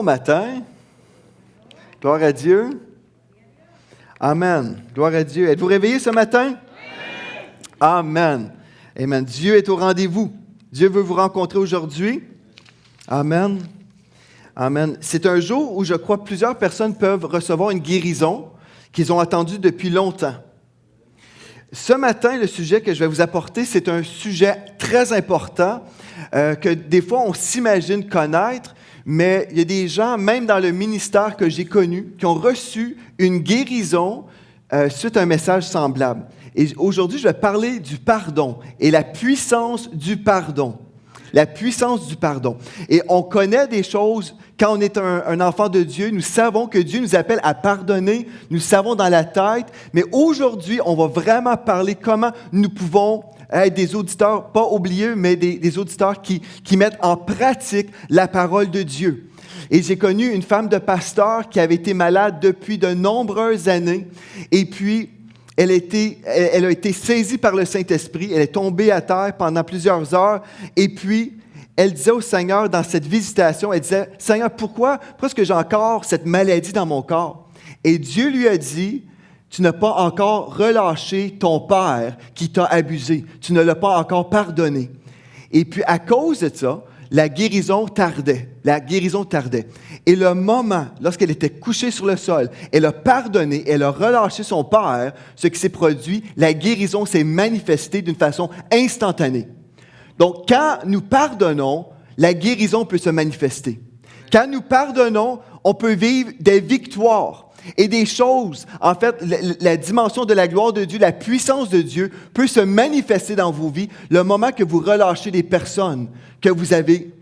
Bon matin. Gloire à Dieu. Amen. Gloire à Dieu. Êtes-vous réveillés ce matin? Amen. Amen. Dieu est au rendez-vous. Dieu veut vous rencontrer aujourd'hui. Amen. Amen. C'est un jour où je crois que plusieurs personnes peuvent recevoir une guérison qu'ils ont attendue depuis longtemps. Ce matin, le sujet que je vais vous apporter, c'est un sujet très important que des fois on s'imagine connaître, mais il y a des gens, même dans le ministère que j'ai connu, qui ont reçu une guérison suite à un message semblable. Et aujourd'hui, je vais parler du pardon et la puissance du pardon. La puissance du pardon. Et on connaît des choses, quand on est un enfant de Dieu, nous savons que Dieu nous appelle à pardonner, nous le savons dans la tête, mais aujourd'hui, on va vraiment parler comment nous pouvons être des auditeurs, pas oublieux, mais des auditeurs qui mettent en pratique la parole de Dieu. Et j'ai connu une femme de pasteur qui avait été malade depuis de nombreuses années, et puis elle a été saisie par le Saint-Esprit, elle est tombée à terre pendant plusieurs heures, et puis elle disait au Seigneur dans cette visitation, elle disait, « Seigneur, pourquoi est-ce que j'ai encore cette maladie dans mon corps? » Et Dieu lui a dit, « Tu n'as pas encore relâché ton père qui t'a abusé, tu ne l'as pas encore pardonné. » Et puis à cause de ça, la guérison tardait. Et le moment, lorsqu'elle était couchée sur le sol, elle a pardonné, elle a relâché son père, ce qui s'est produit, la guérison s'est manifestée d'une façon instantanée. Donc, quand nous pardonnons, la guérison peut se manifester. Quand nous pardonnons, on peut vivre des victoires et des choses. En fait, la dimension de la gloire de Dieu, la puissance de Dieu peut se manifester dans vos vies le moment que vous relâchez des personnes que vous avez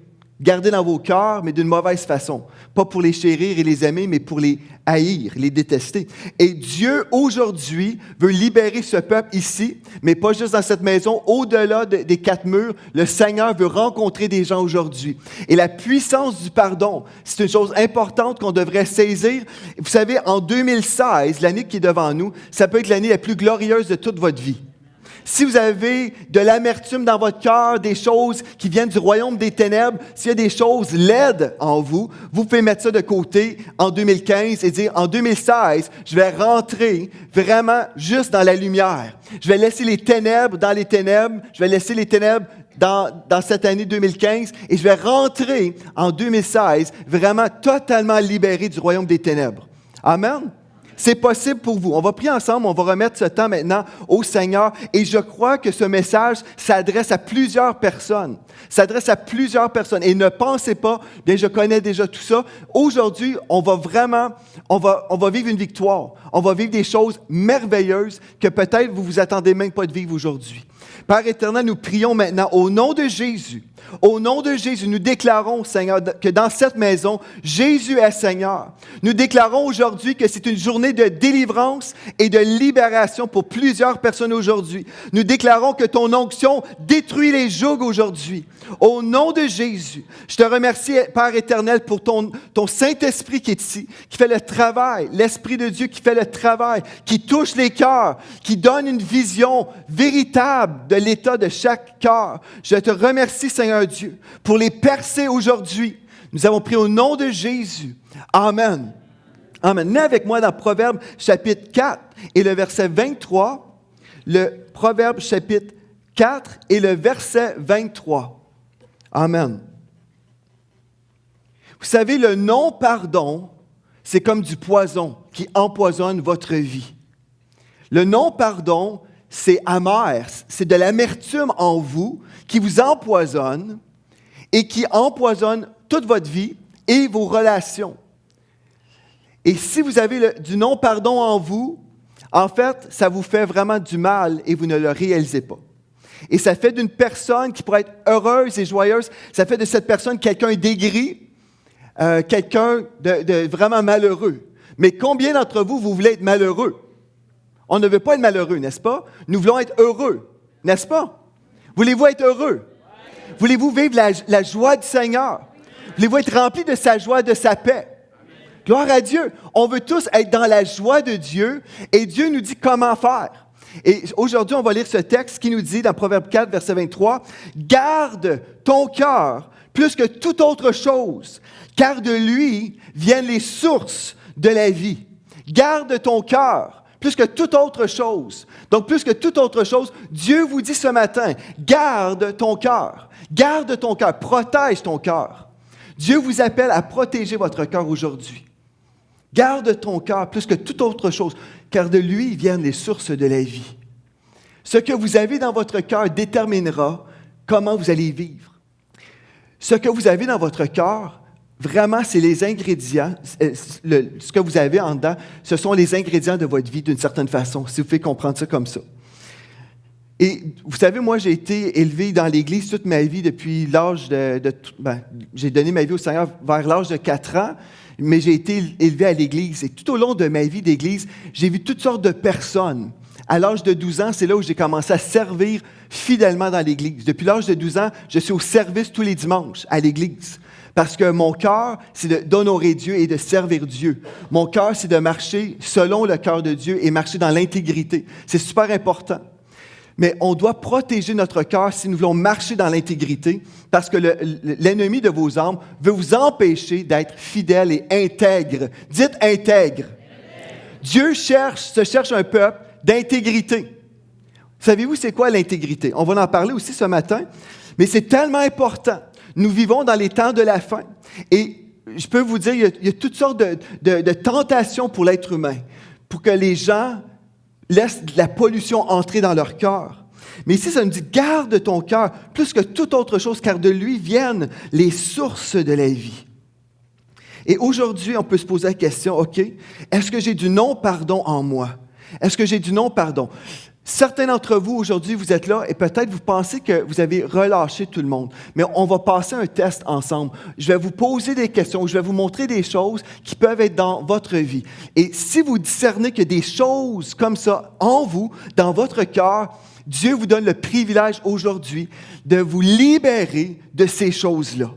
gardées dans vos cœurs, mais d'une mauvaise façon. Pas pour les chérir et les aimer, mais pour les haïr, les détester. Et Dieu, aujourd'hui, veut libérer ce peuple ici, mais pas juste dans cette maison, au-delà des quatre murs. Le Seigneur veut rencontrer des gens aujourd'hui. Et la puissance du pardon, c'est une chose importante qu'on devrait saisir. Vous savez, en 2016, l'année qui est devant nous, ça peut être l'année la plus glorieuse de toute votre vie. Si vous avez de l'amertume dans votre cœur, des choses qui viennent du royaume des ténèbres, s'il y a des choses laides en vous, vous pouvez mettre ça de côté en 2015 et dire, en 2016, je vais rentrer vraiment juste dans la lumière. Je vais laisser les ténèbres dans les ténèbres, je vais laisser les ténèbres dans cette année 2015 et je vais rentrer en 2016 vraiment totalement libéré du royaume des ténèbres. Amen. C'est possible pour vous. On va prier ensemble, on va remettre ce temps maintenant au Seigneur et je crois que ce message s'adresse à plusieurs personnes. Et ne pensez pas, bien je connais déjà tout ça. Aujourd'hui, on va vivre une victoire. On va vivre des choses merveilleuses que peut-être vous vous attendez même pas de vivre aujourd'hui. Père éternel, nous prions maintenant au nom de Jésus. Au nom de Jésus, nous déclarons, Seigneur, que dans cette maison, Jésus est Seigneur. Nous déclarons aujourd'hui que c'est une journée de délivrance et de libération pour plusieurs personnes aujourd'hui. Nous déclarons que ton onction détruit les jougs aujourd'hui. Au nom de Jésus, je te remercie, Père éternel, pour ton Saint-Esprit qui est ici, qui fait le travail, l'Esprit de Dieu qui fait le travail, qui touche les cœurs, qui donne une vision véritable de l'état de chaque cœur. Je te remercie, Seigneur Dieu, pour les percer aujourd'hui. Nous avons prié au nom de Jésus. Amen. Amen. Venez avec moi dans Proverbe chapitre 4 et le verset 23. Le Proverbe chapitre 4 et le verset 23. Amen. Vous savez, le non-pardon, c'est comme du poison qui empoisonne votre vie. Le non-pardon, c'est amer, c'est de l'amertume en vous qui vous empoisonne et qui empoisonne toute votre vie et vos relations. Et si vous avez du non-pardon en vous, en fait, ça vous fait vraiment du mal et vous ne le réalisez pas. Et ça fait d'une personne qui pourrait être heureuse et joyeuse, ça fait de cette personne quelqu'un d'aigri, quelqu'un de vraiment malheureux. Mais combien d'entre vous voulez être malheureux? On ne veut pas être malheureux, n'est-ce pas? Nous voulons être heureux, n'est-ce pas? Voulez-vous être heureux? Voulez-vous vivre la joie du Seigneur? Voulez-vous être rempli de sa joie, de sa paix? Gloire à Dieu. On veut tous être dans la joie de Dieu et Dieu nous dit comment faire. Et aujourd'hui, on va lire ce texte qui nous dit dans Proverbe 4, verset 23, « Garde ton cœur plus que toute autre chose, car de lui viennent les sources de la vie. Garde ton cœur, plus que toute autre chose. Donc, plus que toute autre chose, Dieu vous dit ce matin, garde ton cœur. Garde ton cœur, protège ton cœur. Dieu vous appelle à protéger votre cœur aujourd'hui. Garde ton cœur plus que toute autre chose, car de lui viennent les sources de la vie. Ce que vous avez dans votre cœur déterminera comment vous allez vivre. Ce que vous avez dans votre cœur, vraiment, c'est les ingrédients, ce que vous avez en dedans, ce sont les ingrédients de votre vie d'une certaine façon, si vous pouvez comprendre ça comme ça. Et vous savez, moi, j'ai été élevé dans l'Église toute ma vie depuis l'âge j'ai donné ma vie au Seigneur vers l'âge de 4 ans, mais j'ai été élevé à l'Église. Et tout au long de ma vie d'Église, j'ai vu toutes sortes de personnes. À l'âge de 12 ans, c'est là où j'ai commencé à servir fidèlement dans l'Église. Depuis l'âge de 12 ans, je suis au service tous les dimanches à l'Église. Parce que mon cœur, c'est d'honorer Dieu et de servir Dieu. Mon cœur, c'est de marcher selon le cœur de Dieu et marcher dans l'intégrité. C'est super important. Mais on doit protéger notre cœur si nous voulons marcher dans l'intégrité, parce que l'ennemi de vos âmes veut vous empêcher d'être fidèle et intègre. Dites intègre. Dieu se cherche un peuple d'intégrité. Savez-vous c'est quoi l'intégrité? On va en parler aussi ce matin, mais c'est tellement important. Nous vivons dans les temps de la fin. Et je peux vous dire, il y a toutes sortes de tentations pour l'être humain, pour que les gens laissent de la pollution entrer dans leur cœur. Mais ici, ça nous dit, garde ton cœur plus que toute autre chose, car de lui viennent les sources de la vie. Et aujourd'hui, on peut se poser la question, OK, est-ce que j'ai du non-pardon en moi? Est-ce que j'ai du non-pardon? Certains d'entre vous, aujourd'hui, vous êtes là et peut-être vous pensez que vous avez relâché tout le monde. Mais on va passer un test ensemble. Je vais vous poser des questions, je vais vous montrer des choses qui peuvent être dans votre vie. Et si vous discernez qu'il y a des choses comme ça en vous, dans votre cœur, Dieu vous donne le privilège aujourd'hui de vous libérer de ces choses-là.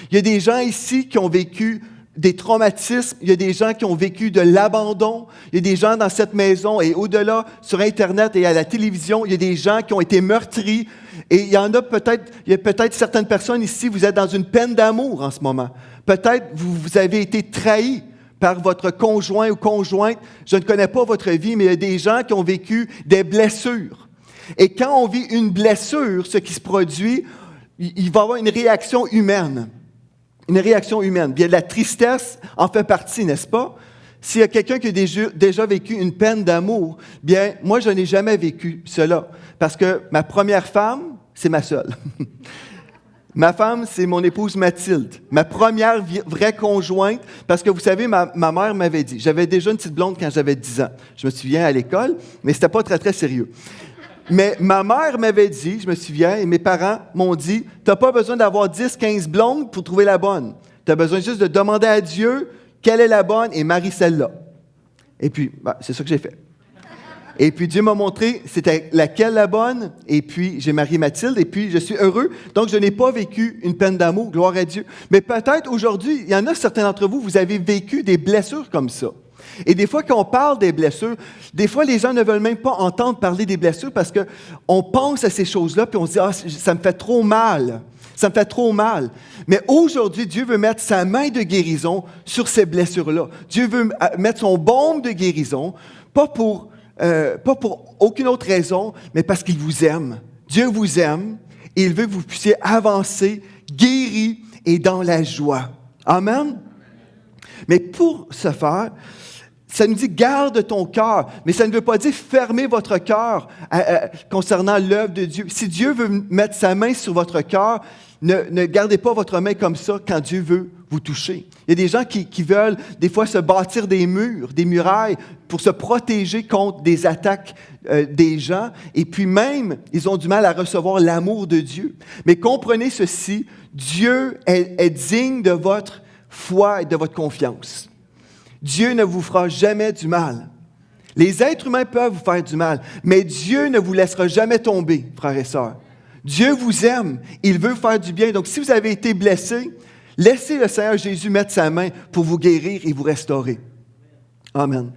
Il y a des gens ici qui ont vécu des traumatismes, il y a des gens qui ont vécu de l'abandon, il y a des gens dans cette maison et au-delà, sur Internet et à la télévision, il y a des gens qui ont été meurtris et il y a peut-être certaines personnes ici, vous êtes dans une peine d'amour en ce moment. Peut-être vous avez été trahi par votre conjoint ou conjointe. Je ne connais pas votre vie, mais il y a des gens qui ont vécu des blessures. Et quand on vit une blessure, ce qui se produit, il va y avoir une réaction humaine. Une réaction humaine. Bien, la tristesse en fait partie, n'est-ce pas? S'il y a quelqu'un qui a déjà vécu une peine d'amour, bien, moi, je n'ai jamais vécu cela. Parce que ma première femme, c'est ma seule. Ma femme, c'est mon épouse Mathilde. Ma première vraie conjointe, parce que vous savez, ma mère m'avait dit, j'avais déjà une petite blonde quand j'avais 10 ans. Je me souviens à l'école, mais c'était pas très, très sérieux. Mais ma mère m'avait dit, je me souviens, et mes parents m'ont dit, tu n'as pas besoin d'avoir 10, 15 blondes pour trouver la bonne. Tu as besoin juste de demander à Dieu quelle est la bonne et marie celle-là. Et puis, c'est ça que j'ai fait. Et puis Dieu m'a montré c'était laquelle la bonne, et puis j'ai marié Mathilde, et puis je suis heureux. Donc, je n'ai pas vécu une peine d'amour, gloire à Dieu. Mais peut-être aujourd'hui, il y en a certains d'entre vous, vous avez vécu des blessures comme ça. Et des fois, quand on parle des blessures, des fois, les gens ne veulent même pas entendre parler des blessures parce qu'on pense à ces choses-là puis on se dit « Ah, ça me fait trop mal. Ça me fait trop mal. » Mais aujourd'hui, Dieu veut mettre sa main de guérison sur ces blessures-là. Dieu veut mettre son baume de guérison, pas pour aucune autre raison, mais parce qu'il vous aime. Dieu vous aime et il veut que vous puissiez avancer, guéri et dans la joie. Amen? Mais pour ce faire, ça nous dit « garde ton cœur », mais ça ne veut pas dire « fermez votre cœur » concernant l'œuvre de Dieu. Si Dieu veut mettre sa main sur votre cœur, ne gardez pas votre main comme ça quand Dieu veut vous toucher. Il y a des gens qui veulent des fois se bâtir des murs, des murailles pour se protéger contre des attaques des gens, et puis même, ils ont du mal à recevoir l'amour de Dieu. Mais comprenez ceci, Dieu est digne de votre foi et de votre confiance. Dieu ne vous fera jamais du mal. Les êtres humains peuvent vous faire du mal, mais Dieu ne vous laissera jamais tomber, frères et sœurs. Dieu vous aime, il veut faire du bien. Donc, si vous avez été blessé, laissez le Seigneur Jésus mettre sa main pour vous guérir et vous restaurer. Amen.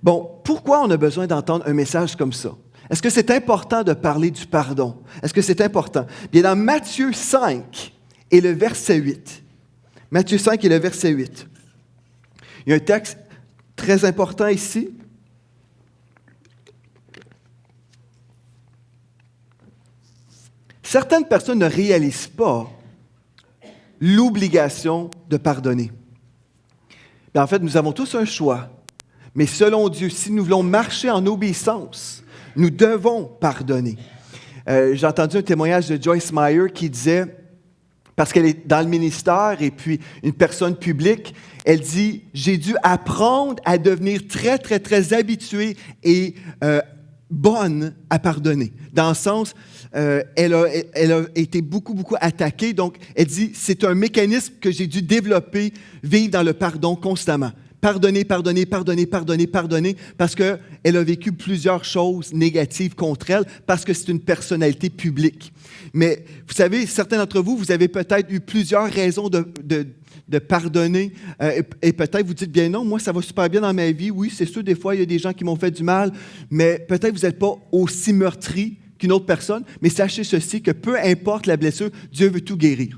Bon, pourquoi on a besoin d'entendre un message comme ça? Est-ce que c'est important de parler du pardon? Est-ce que c'est important? Bien, dans Matthieu 5 et le verset 8. Matthieu 5 et le verset 8. Il y a un texte très important ici. Certaines personnes ne réalisent pas l'obligation de pardonner. En fait, nous avons tous un choix. Mais selon Dieu, si nous voulons marcher en obéissance, nous devons pardonner. J'ai entendu un témoignage de Joyce Meyer qui disait, parce qu'elle est dans le ministère et puis une personne publique, elle dit « J'ai dû apprendre à devenir très, très, très habituée et bonne à pardonner. » Dans le sens, elle a été beaucoup, beaucoup attaquée. Donc, elle dit « C'est un mécanisme que j'ai dû développer, vivre dans le pardon constamment. » Pardonner, pardonner, pardonner, pardonner, pardonner, parce qu'elle a vécu plusieurs choses négatives contre elle, parce que c'est une personnalité publique. Mais vous savez, certains d'entre vous, vous avez peut-être eu plusieurs raisons de pardonner, et peut-être vous dites, bien non, moi ça va super bien dans ma vie, oui, c'est sûr, des fois il y a des gens qui m'ont fait du mal, mais peut-être vous n'êtes pas aussi meurtri qu'une autre personne, mais sachez ceci, que peu importe la blessure, Dieu veut tout guérir.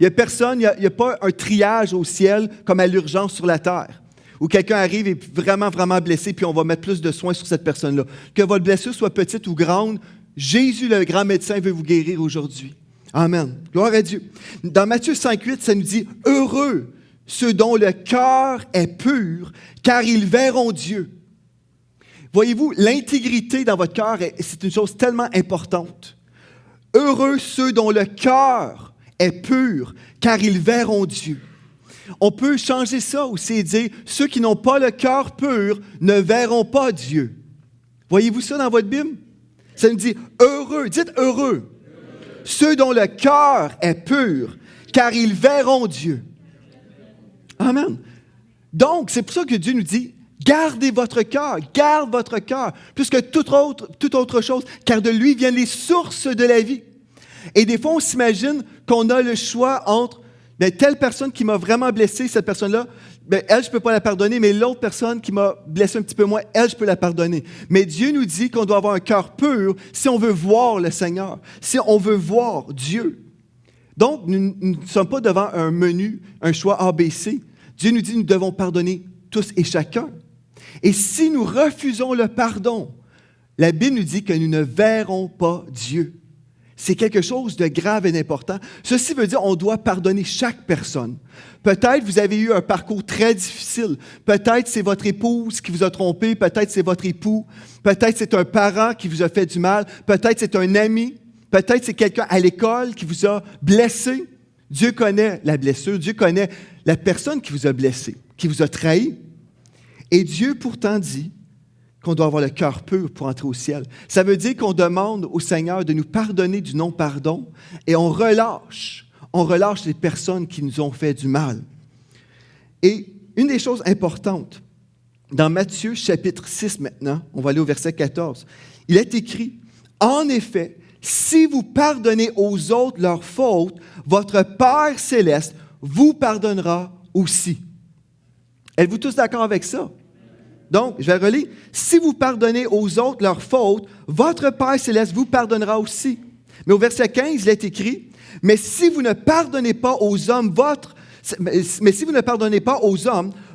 Il n'y a personne, il n'y a pas un triage au ciel comme à l'urgence sur la terre, où quelqu'un arrive et est vraiment, vraiment blessé, puis on va mettre plus de soins sur cette personne-là. Que votre blessure soit petite ou grande, Jésus, le grand médecin, veut vous guérir aujourd'hui. Amen. Gloire à Dieu. Dans Matthieu 5,8, ça nous dit « Heureux ceux dont le cœur est pur, car ils verront Dieu. » Voyez-vous, l'intégrité dans votre cœur, c'est une chose tellement importante. Heureux ceux dont le cœur est pur, car ils verront Dieu. On peut changer ça aussi et dire, ceux qui n'ont pas le cœur pur ne verront pas Dieu. Voyez-vous ça dans votre Bible? Ça nous dit, heureux, dites heureux. Ceux dont le cœur est pur, car ils verront Dieu. Amen. Donc, c'est pour ça que Dieu nous dit, gardez votre cœur, garde votre cœur, plus que toute autre chose, car de lui viennent les sources de la vie. Et des fois, on s'imagine qu'on a le choix entre telle personne qui m'a vraiment blessé, cette personne-là, elle, je ne peux pas la pardonner, mais l'autre personne qui m'a blessé un petit peu moins, elle, je peux la pardonner. Mais Dieu nous dit qu'on doit avoir un cœur pur si on veut voir le Seigneur, si on veut voir Dieu. Donc, nous ne sommes pas devant un menu, un choix ABC. Dieu nous dit que nous devons pardonner tous et chacun. Et si nous refusons le pardon, la Bible nous dit que nous ne verrons pas Dieu. C'est quelque chose de grave et d'important. Ceci veut dire qu'on doit pardonner chaque personne. Peut-être vous avez eu un parcours très difficile. Peut-être c'est votre épouse qui vous a trompé. Peut-être c'est votre époux. Peut-être c'est un parent qui vous a fait du mal. Peut-être c'est un ami. Peut-être c'est quelqu'un à l'école qui vous a blessé. Dieu connaît la blessure. Dieu connaît la personne qui vous a blessé, qui vous a trahi. Et Dieu pourtant dit qu'on doit avoir le cœur pur pour entrer au ciel. Ça veut dire qu'on demande au Seigneur de nous pardonner du non-pardon et on relâche les personnes qui nous ont fait du mal. Et une des choses importantes, dans Matthieu chapitre 6 maintenant, on va aller au verset 14, il est écrit, « En effet, si vous pardonnez aux autres leurs fautes, votre Père céleste vous pardonnera aussi. » Êtes-vous tous d'accord avec ça? Donc, je vais relire. « Si vous pardonnez aux autres leurs fautes, votre Père céleste vous pardonnera aussi. » Mais au verset 15, il est écrit, « Mais si vous ne pardonnez pas aux hommes,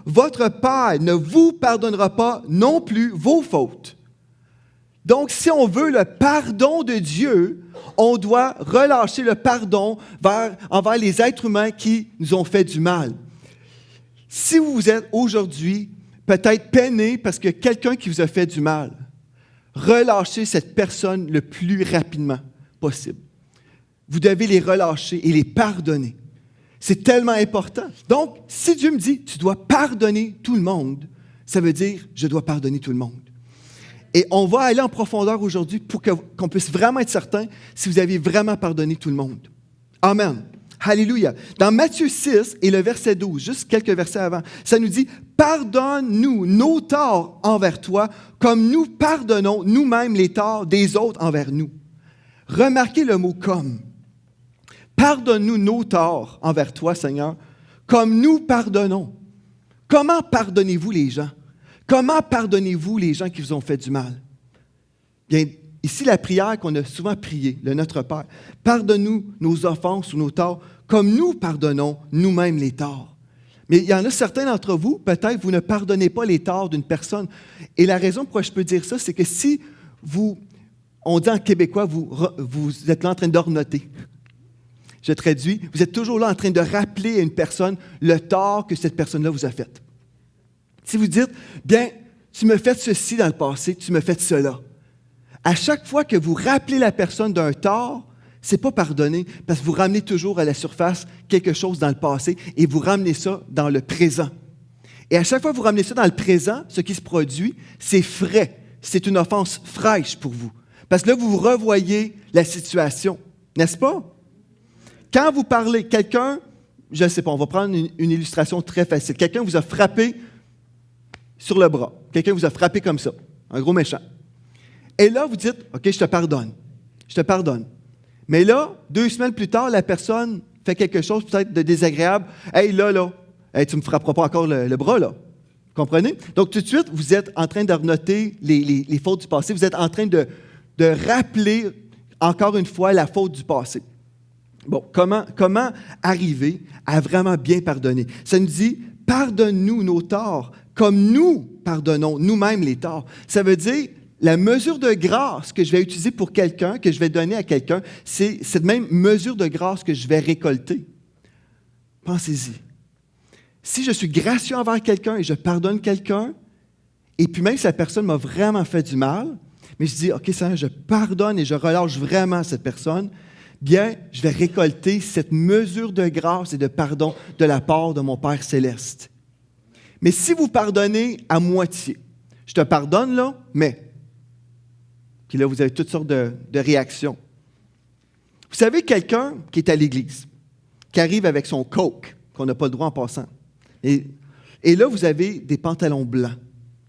votre Père ne vous pardonnera pas non plus vos fautes. » Donc, si on veut le pardon de Dieu, on doit relâcher le pardon envers les êtres humains qui nous ont fait du mal. Si vous êtes aujourd'hui peut-être peiné parce que quelqu'un qui vous a fait du mal, relâchez cette personne le plus rapidement possible. Vous devez les relâcher et les pardonner. C'est tellement important. Donc, si Dieu me dit, tu dois pardonner tout le monde, ça veut dire, je dois pardonner tout le monde. Et on va aller en profondeur aujourd'hui pour qu'on puisse vraiment être certain si vous avez vraiment pardonné tout le monde. Amen. Alléluia. Dans Matthieu 6 et le verset 12, juste quelques versets avant, ça nous dit « Pardonne-nous nos torts envers toi, comme nous pardonnons nous-mêmes les torts des autres envers nous. » Remarquez le mot « comme ». Pardonne-nous nos torts envers toi, Seigneur, comme nous pardonnons. Comment pardonnez-vous les gens? Comment pardonnez-vous les gens qui vous ont fait du mal? Bien, ici, la prière qu'on a souvent priée, le Notre Père. Pardonne-nous nos offenses ou nos torts, comme nous pardonnons nous-mêmes les torts. Mais il y en a certains d'entre vous, peut-être, vous ne pardonnez pas les torts d'une personne. Et la raison pourquoi je peux dire ça, c'est que si on dit en québécois, vous êtes là en train d'ornoter. Je traduis, vous êtes toujours là en train de rappeler à une personne le tort que cette personne-là vous a fait. Si vous dites, bien, tu me fais ceci dans le passé, tu me fais cela. À chaque fois que vous rappelez la personne d'un tort, ce n'est pas pardonner, parce que vous ramenez toujours à la surface quelque chose dans le passé et vous ramenez ça dans le présent. Et à chaque fois que vous ramenez ça dans le présent, ce qui se produit, c'est frais. C'est une offense fraîche pour vous. Parce que là, vous revoyez la situation, n'est-ce pas? Quand vous parlez, quelqu'un, je ne sais pas, on va prendre une illustration très facile. Quelqu'un vous a frappé sur le bras. Quelqu'un vous a frappé comme ça, un gros méchant. Et là, vous dites, OK, je te pardonne. Je te pardonne. Mais là, 2 semaines plus tard, la personne fait quelque chose peut-être de désagréable. Hey, là, hey, tu ne me frapperas pas encore le bras, là. Vous comprenez? Donc, tout de suite, vous êtes en train de renoter les fautes du passé. Vous êtes en train de rappeler encore une fois la faute du passé. Bon, comment arriver à vraiment bien pardonner? Ça nous dit, pardonne-nous nos torts comme nous pardonnons nous-mêmes les torts. Ça veut dire, la mesure de grâce que je vais utiliser pour quelqu'un, que je vais donner à quelqu'un, c'est cette même mesure de grâce que je vais récolter. Pensez-y. Si je suis gracieux envers quelqu'un et je pardonne quelqu'un, et puis même si la personne m'a vraiment fait du mal, mais je dis, OK, ça, je pardonne et je relâche vraiment cette personne, bien, je vais récolter cette mesure de grâce et de pardon de la part de mon Père céleste. Mais si vous pardonnez à moitié, je te pardonne là, mais... Puis là, vous avez toutes sortes de réactions. Vous savez, quelqu'un qui est à l'église, qui arrive avec son coke, qu'on n'a pas le droit en passant, et là, vous avez des pantalons blancs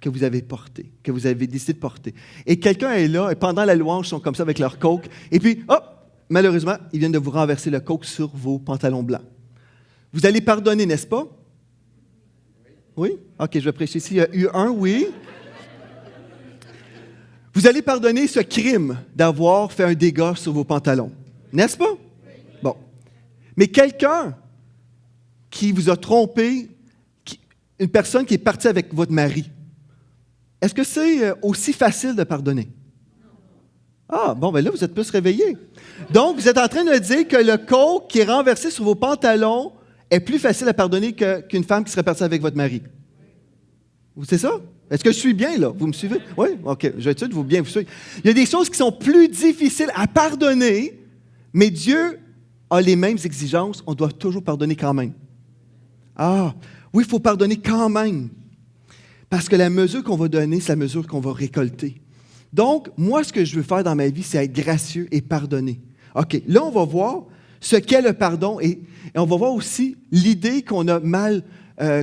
que vous avez portés, que vous avez décidé de porter. Et quelqu'un est là, et pendant la louange, ils sont comme ça avec leur coke, et puis, hop, malheureusement, ils viennent de vous renverser le coke sur vos pantalons blancs. Vous allez pardonner, n'est-ce pas? Oui? OK, je vais prêcher ici. Il y a eu un oui. Vous allez pardonner ce crime d'avoir fait un dégât sur vos pantalons, n'est-ce pas? Bon. Mais quelqu'un qui vous a trompé, une personne qui est partie avec votre mari, est-ce que c'est aussi facile de pardonner? Ah, bon, bien là, vous êtes plus réveillés. Donc, vous êtes en train de dire que le coke qui est renversé sur vos pantalons est plus facile à pardonner qu'une femme qui serait partie avec votre mari. C'est ça? Est-ce que je suis bien, là? Vous me suivez? Oui? OK. Je vais essayer de vous bien vous suivre. Il y a des choses qui sont plus difficiles à pardonner, mais Dieu a les mêmes exigences. On doit toujours pardonner quand même. Ah, oui, il faut pardonner quand même. Parce que la mesure qu'on va donner, c'est la mesure qu'on va récolter. Donc, moi, ce que je veux faire dans ma vie, c'est être gracieux et pardonner. OK. Là, on va voir ce qu'est le pardon et on va voir aussi l'idée qu'on a mal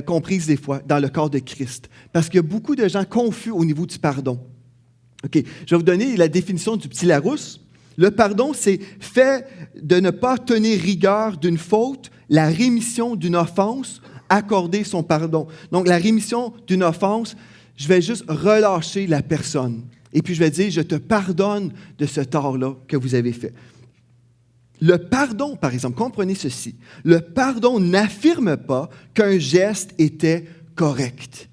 comprise des fois dans le corps de Christ. Parce qu'il y a beaucoup de gens confus au niveau du pardon. OK, je vais vous donner la définition du petit Larousse. Le pardon, c'est fait de ne pas tenir rigueur d'une faute, la rémission d'une offense, accorder son pardon. Donc, la rémission d'une offense, je vais juste relâcher la personne. Et puis, je vais dire, je te pardonne de ce tort-là que vous avez fait. Le pardon, par exemple, comprenez ceci, le pardon n'affirme pas qu'un geste était correct.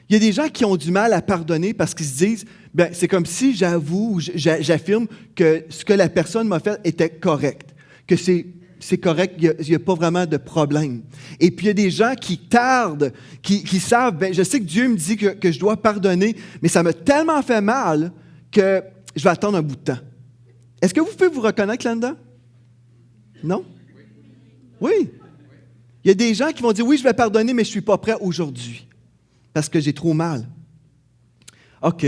Il y a des gens qui ont du mal à pardonner parce qu'ils se disent, bien, c'est comme si j'avoue, j'affirme que ce que la personne m'a fait était correct, que c'est correct, il n'y a pas vraiment de problème. Et puis il y a des gens qui tardent, qui savent, bien, je sais que Dieu me dit que je dois pardonner, mais ça m'a tellement fait mal que je vais attendre un bout de temps. Est-ce que vous pouvez vous reconnaître là-dedans? Non? Oui. Il y a des gens qui vont dire, oui, je vais pardonner, mais je ne suis pas prêt aujourd'hui parce que j'ai trop mal. OK.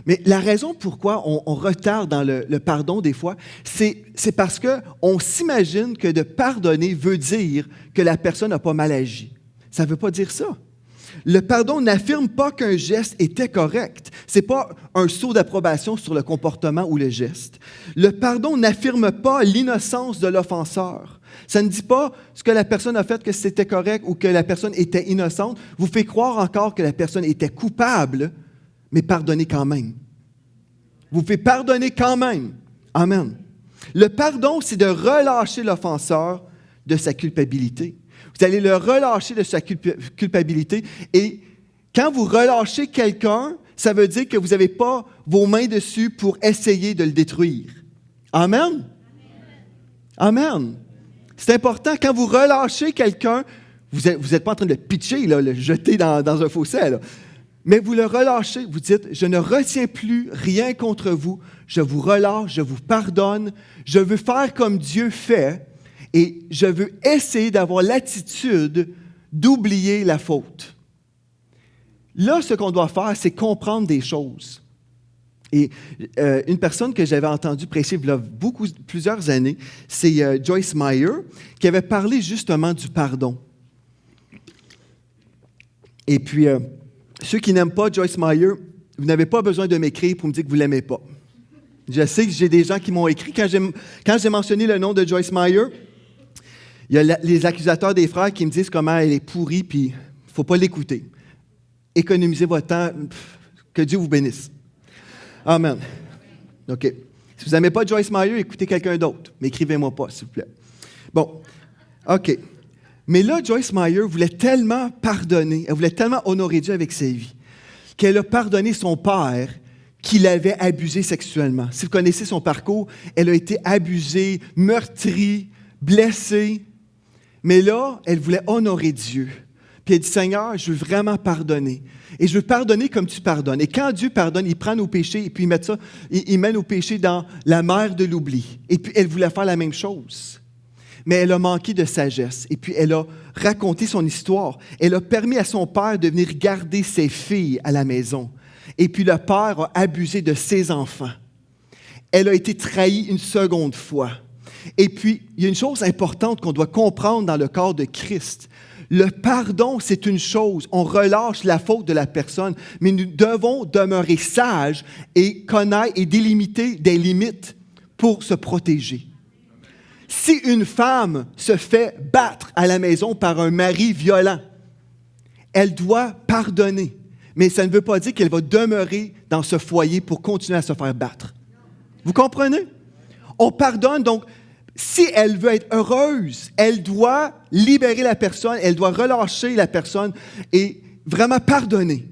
Mais la raison pourquoi on retarde dans le pardon des fois, c'est parce qu'on s'imagine que de pardonner veut dire que la personne n'a pas mal agi. Ça ne veut pas dire ça. Le pardon n'affirme pas qu'un geste était correct. Ce n'est pas un sceau d'approbation sur le comportement ou le geste. Le pardon n'affirme pas l'innocence de l'offenseur. Ça ne dit pas ce que la personne a fait que c'était correct ou que la personne était innocente. Vous fait croire encore que la personne était coupable, mais pardonnez quand même. Vous pouvez pardonner quand même. Amen. Le pardon, c'est de relâcher l'offenseur de sa culpabilité. Vous allez le relâcher de sa culpabilité. Et quand vous relâchez quelqu'un, ça veut dire que vous n'avez pas vos mains dessus pour essayer de le détruire. Amen? Amen. C'est important, quand vous relâchez quelqu'un, vous n'êtes pas en train de le pitcher, là, le jeter dans un fossé, là. Mais vous le relâchez, vous dites, je ne retiens plus rien contre vous, je vous relâche, je vous pardonne, je veux faire comme Dieu fait et je veux essayer d'avoir l'attitude d'oublier la faute. Là, ce qu'on doit faire, c'est comprendre des choses. Et une personne que j'avais entendu prêcher il y a plusieurs années, c'est Joyce Meyer, qui avait parlé justement du pardon. Et puis, ceux qui n'aiment pas Joyce Meyer, vous n'avez pas besoin de m'écrire pour me dire que vous ne l'aimez pas. Je sais que j'ai des gens qui m'ont écrit. Quand j'ai mentionné le nom de Joyce Meyer, il y a les accusateurs des frères qui me disent comment elle est pourrie, puis il ne faut pas l'écouter. Économisez votre temps, que Dieu vous bénisse. Amen. OK. Si vous n'aimez pas Joyce Meyer, écoutez quelqu'un d'autre. Mais écrivez-moi pas, s'il vous plaît. Bon. OK. Mais là, Joyce Meyer voulait tellement pardonner, elle voulait tellement honorer Dieu avec sa vie, qu'elle a pardonné son père qui l'avait abusée sexuellement. Si vous connaissez son parcours, elle a été abusée, meurtrie, blessée. Mais là, elle voulait honorer Dieu. Puis elle dit, Seigneur, je veux vraiment pardonner. Et je veux pardonner comme tu pardonnes. Et quand Dieu pardonne, il prend nos péchés et puis il met nos péchés dans la mer de l'oubli. Et puis elle voulait faire la même chose. Mais elle a manqué de sagesse. Et puis elle a raconté son histoire. Elle a permis à son père de venir garder ses filles à la maison. Et puis le père a abusé de ses enfants. Elle a été trahie une seconde fois. Et puis, il y a une chose importante qu'on doit comprendre dans le corps de Christ. Le pardon, c'est une chose. On relâche la faute de la personne, mais nous devons demeurer sages et connaître et délimiter des limites pour se protéger. Si une femme se fait battre à la maison par un mari violent, elle doit pardonner. Mais ça ne veut pas dire qu'elle va demeurer dans ce foyer pour continuer à se faire battre. Vous comprenez? On pardonne, donc, si elle veut être heureuse, elle doit libérer la personne, elle doit relâcher la personne et vraiment pardonner.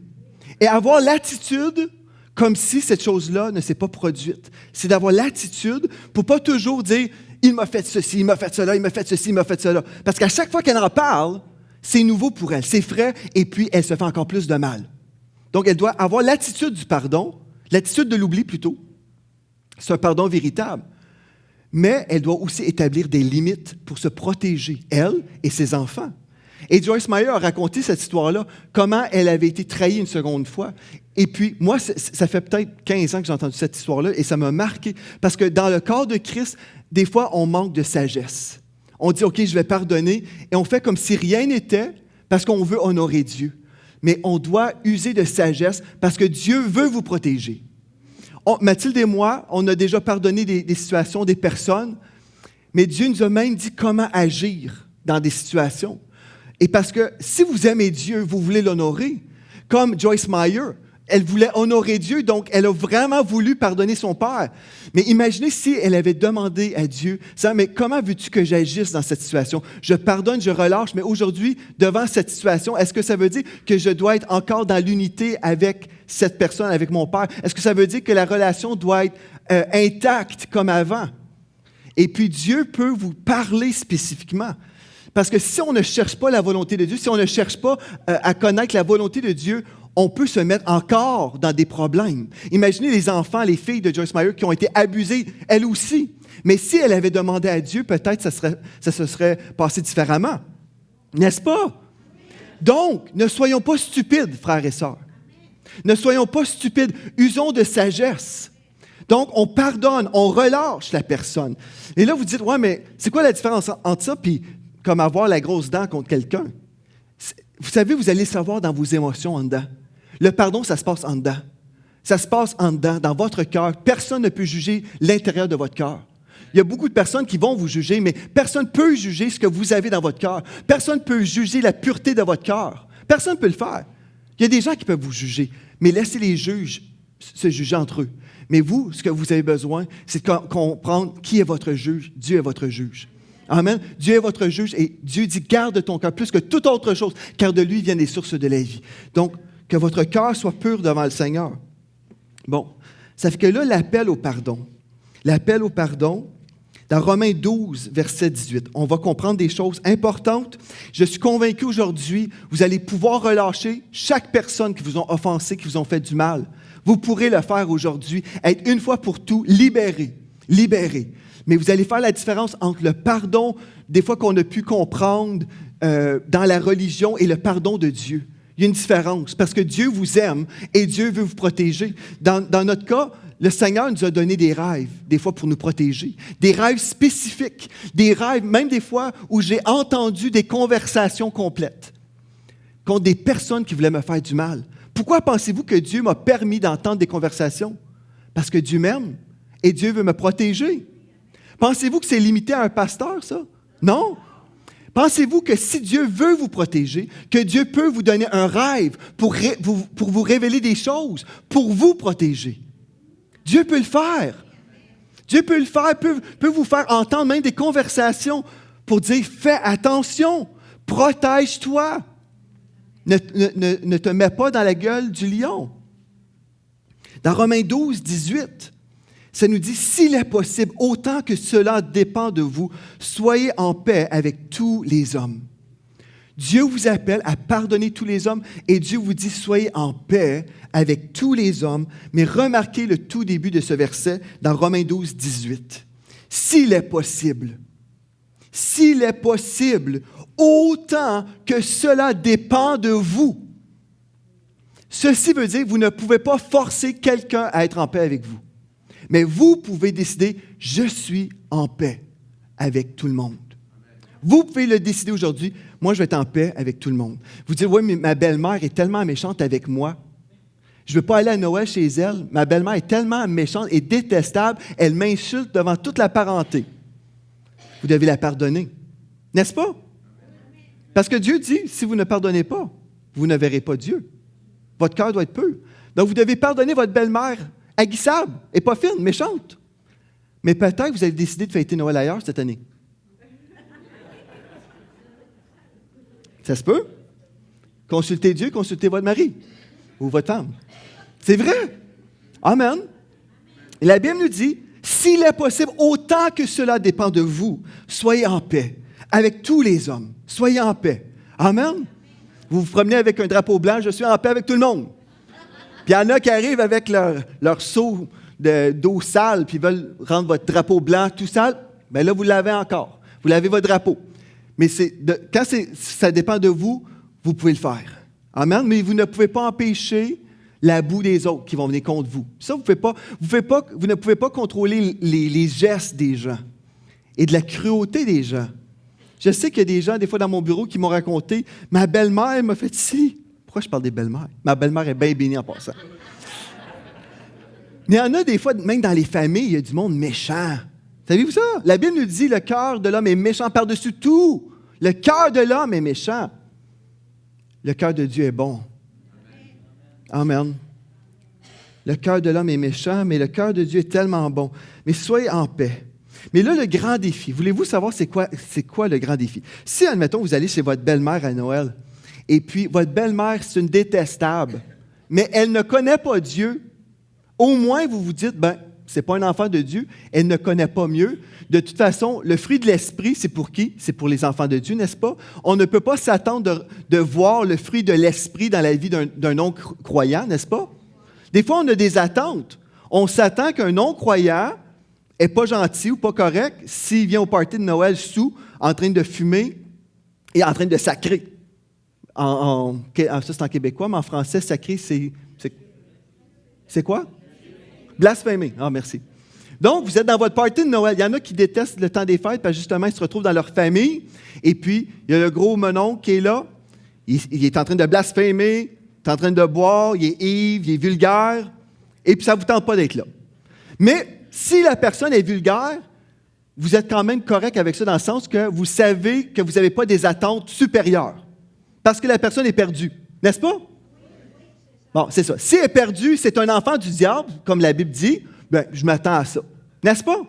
Et avoir l'attitude comme si cette chose-là ne s'est pas produite. C'est d'avoir l'attitude pour ne pas toujours dire « il m'a fait ceci, il m'a fait cela, il m'a fait ceci, il m'a fait cela ». Parce qu'à chaque fois qu'elle en parle, c'est nouveau pour elle, c'est frais et puis elle se fait encore plus de mal. Donc, elle doit avoir l'attitude du pardon, l'attitude de l'oubli plutôt. C'est un pardon véritable. Mais elle doit aussi établir des limites pour se protéger, elle et ses enfants. Et Joyce Meyer a raconté cette histoire-là, comment elle avait été trahie une seconde fois. Et puis, moi, ça fait peut-être 15 ans que j'ai entendu cette histoire-là et ça m'a marqué. Parce que dans le corps de Christ, des fois, on manque de sagesse. On dit, OK, je vais pardonner, et on fait comme si rien n'était parce qu'on veut honorer Dieu. Mais on doit user de sagesse parce que Dieu veut vous protéger. Mathilde et moi, on a déjà pardonné des situations, des personnes, mais Dieu nous a même dit comment agir dans des situations. Et parce que si vous aimez Dieu, vous voulez l'honorer, comme Joyce Meyer, elle voulait honorer Dieu, donc elle a vraiment voulu pardonner son père. Mais imaginez si elle avait demandé à Dieu, « Mais comment veux-tu que j'agisse dans cette situation? Je pardonne, je relâche, mais aujourd'hui, devant cette situation, est-ce que ça veut dire que je dois être encore dans l'unité avec cette personne, avec mon père? Est-ce que ça veut dire que la relation doit être intacte comme avant? » Et puis Dieu peut vous parler spécifiquement. Parce que si on ne cherche pas la volonté de Dieu, si on ne cherche pas à connaître la volonté de Dieu, on peut se mettre encore dans des problèmes. Imaginez les enfants, les filles de Joyce Meyer qui ont été abusées, elles aussi. Mais si elle avait demandé à Dieu, peut-être ça se serait passé différemment. N'est-ce pas? Donc, ne soyons pas stupides, frères et sœurs. Ne soyons pas stupides. Usons de sagesse. Donc, on pardonne, on relâche la personne. Et là, vous dites, ouais, mais c'est quoi la différence entre ça puis comme avoir la grosse dent contre quelqu'un? Vous savez, vous allez savoir dans vos émotions en dedans. Le pardon, ça se passe en dedans. Ça se passe en dedans, dans votre cœur. Personne ne peut juger l'intérieur de votre cœur. Il y a beaucoup de personnes qui vont vous juger, mais personne ne peut juger ce que vous avez dans votre cœur. Personne ne peut juger la pureté de votre cœur. Personne ne peut le faire. Il y a des gens qui peuvent vous juger, mais laissez les juges se juger entre eux. Mais vous, ce que vous avez besoin, c'est de comprendre qui est votre juge. Dieu est votre juge. Amen. Dieu est votre juge et Dieu dit, garde ton cœur plus que toute autre chose, car de lui viennent les sources de la vie. Donc, que votre cœur soit pur devant le Seigneur. Bon, ça fait que là, l'appel au pardon. L'appel au pardon, dans Romains 12, verset 18, on va comprendre des choses importantes. Je suis convaincu aujourd'hui, vous allez pouvoir relâcher chaque personne qui vous ont offensé, qui vous ont fait du mal. Vous pourrez le faire aujourd'hui, être une fois pour tout libéré. Mais vous allez faire la différence entre le pardon, des fois qu'on a pu comprendre dans la religion, et le pardon de Dieu. Il y a une différence, parce que Dieu vous aime et Dieu veut vous protéger. Dans notre cas, le Seigneur nous a donné des rêves, des fois pour nous protéger, des rêves spécifiques, des rêves, même des fois où j'ai entendu des conversations complètes contre des personnes qui voulaient me faire du mal. Pourquoi pensez-vous que Dieu m'a permis d'entendre des conversations? Parce que Dieu m'aime et Dieu veut me protéger. Pensez-vous que c'est limité à un pasteur, ça? Non. Pensez-vous que si Dieu veut vous protéger, que Dieu peut vous donner un rêve pour vous révéler des choses, pour vous protéger? Dieu peut le faire. Dieu peut le faire, peut vous faire entendre même des conversations pour dire, fais attention, protège-toi. Ne te mets pas dans la gueule du lion. Dans Romains 12, 18, ça nous dit, s'il est possible, autant que cela dépend de vous, soyez en paix avec tous les hommes. Dieu vous appelle à pardonner tous les hommes et Dieu vous dit, soyez en paix avec tous les hommes. Mais remarquez le tout début de ce verset dans Romains 12, 18. S'il est possible, autant que cela dépend de vous. Ceci veut dire que vous ne pouvez pas forcer quelqu'un à être en paix avec vous. Mais vous pouvez décider, je suis en paix avec tout le monde. Vous pouvez le décider aujourd'hui, moi je vais être en paix avec tout le monde. Vous dites, oui, mais ma belle-mère est tellement méchante avec moi. Je ne veux pas aller à Noël chez elle. Ma belle-mère est tellement méchante et détestable, elle m'insulte devant toute la parenté. Vous devez la pardonner. N'est-ce pas? Parce que Dieu dit, si vous ne pardonnez pas, vous ne verrez pas Dieu. Votre cœur doit être pur. Donc vous devez pardonner votre belle-mère aguissable et pas fine, méchante. Mais peut-être que vous allez décider de fêter Noël ailleurs cette année. Ça se peut? Consultez Dieu, consultez votre mari ou votre femme. C'est vrai. Amen. Et la Bible nous dit, s'il est possible, autant que cela dépend de vous, soyez en paix avec tous les hommes. Soyez en paix. Amen. Vous vous promenez avec un drapeau blanc, je suis en paix avec tout le monde. Puis il y en a qui arrivent avec leur seau d'eau sale, puis veulent rendre votre drapeau blanc tout sale. Bien là, vous l'avez encore. Vous l'avez votre drapeau. Mais quand ça dépend de vous, vous pouvez le faire. Amen. Mais vous ne pouvez pas empêcher la boue des autres qui vont venir contre vous. Ça, vous ne pouvez pas contrôler les gestes des gens et de la cruauté des gens. Je sais qu'il y a des gens, des fois dans mon bureau, qui m'ont raconté, ma belle-mère m'a fait ci. Pourquoi je parle des belles-mères? Ma belle-mère est bien bénie en passant. Mais il y en a des fois, même dans les familles, il y a du monde méchant. Savez-vous ça? La Bible nous dit, le cœur de l'homme est méchant par-dessus tout. Le cœur de l'homme est méchant. Le cœur de Dieu est bon. Amen. Le cœur de l'homme est méchant, mais le cœur de Dieu est tellement bon. Mais soyez en paix. Mais là, le grand défi, voulez-vous savoir c'est quoi le grand défi? Si, admettons, vous allez chez votre belle-mère à Noël, et puis votre belle-mère, c'est une détestable, mais elle ne connaît pas Dieu, au moins vous vous dites, c'est pas un enfant de Dieu, elle ne connaît pas mieux. De toute façon, le fruit de l'esprit, c'est pour qui? C'est pour les enfants de Dieu, n'est-ce pas? On ne peut pas s'attendre de voir le fruit de l'esprit dans la vie d'un non-croyant, n'est-ce pas? Des fois, on a des attentes. On s'attend qu'un non-croyant n'est pas gentil ou pas correct s'il vient au party de Noël sous, en train de fumer et en train de sacrer. Ça, c'est en québécois, mais en français, sacrer, c'est quoi? Blasphémer. Ah, merci. Donc, vous êtes dans votre party de Noël. Il y en a qui détestent le temps des fêtes parce que justement, ils se retrouvent dans leur famille. Et puis, il y a le gros menon qui est là. Il est en train de blasphémer, il est en train de boire, il est ivre, il est vulgaire. Et puis, ça ne vous tente pas d'être là. Mais si la personne est vulgaire, vous êtes quand même correct avec ça dans le sens que vous savez que vous n'avez pas des attentes supérieures. Parce que la personne est perdue. N'est-ce pas? Bon, c'est ça. Si elle est perdue, c'est un enfant du diable, comme la Bible dit, je m'attends à ça. N'est-ce pas?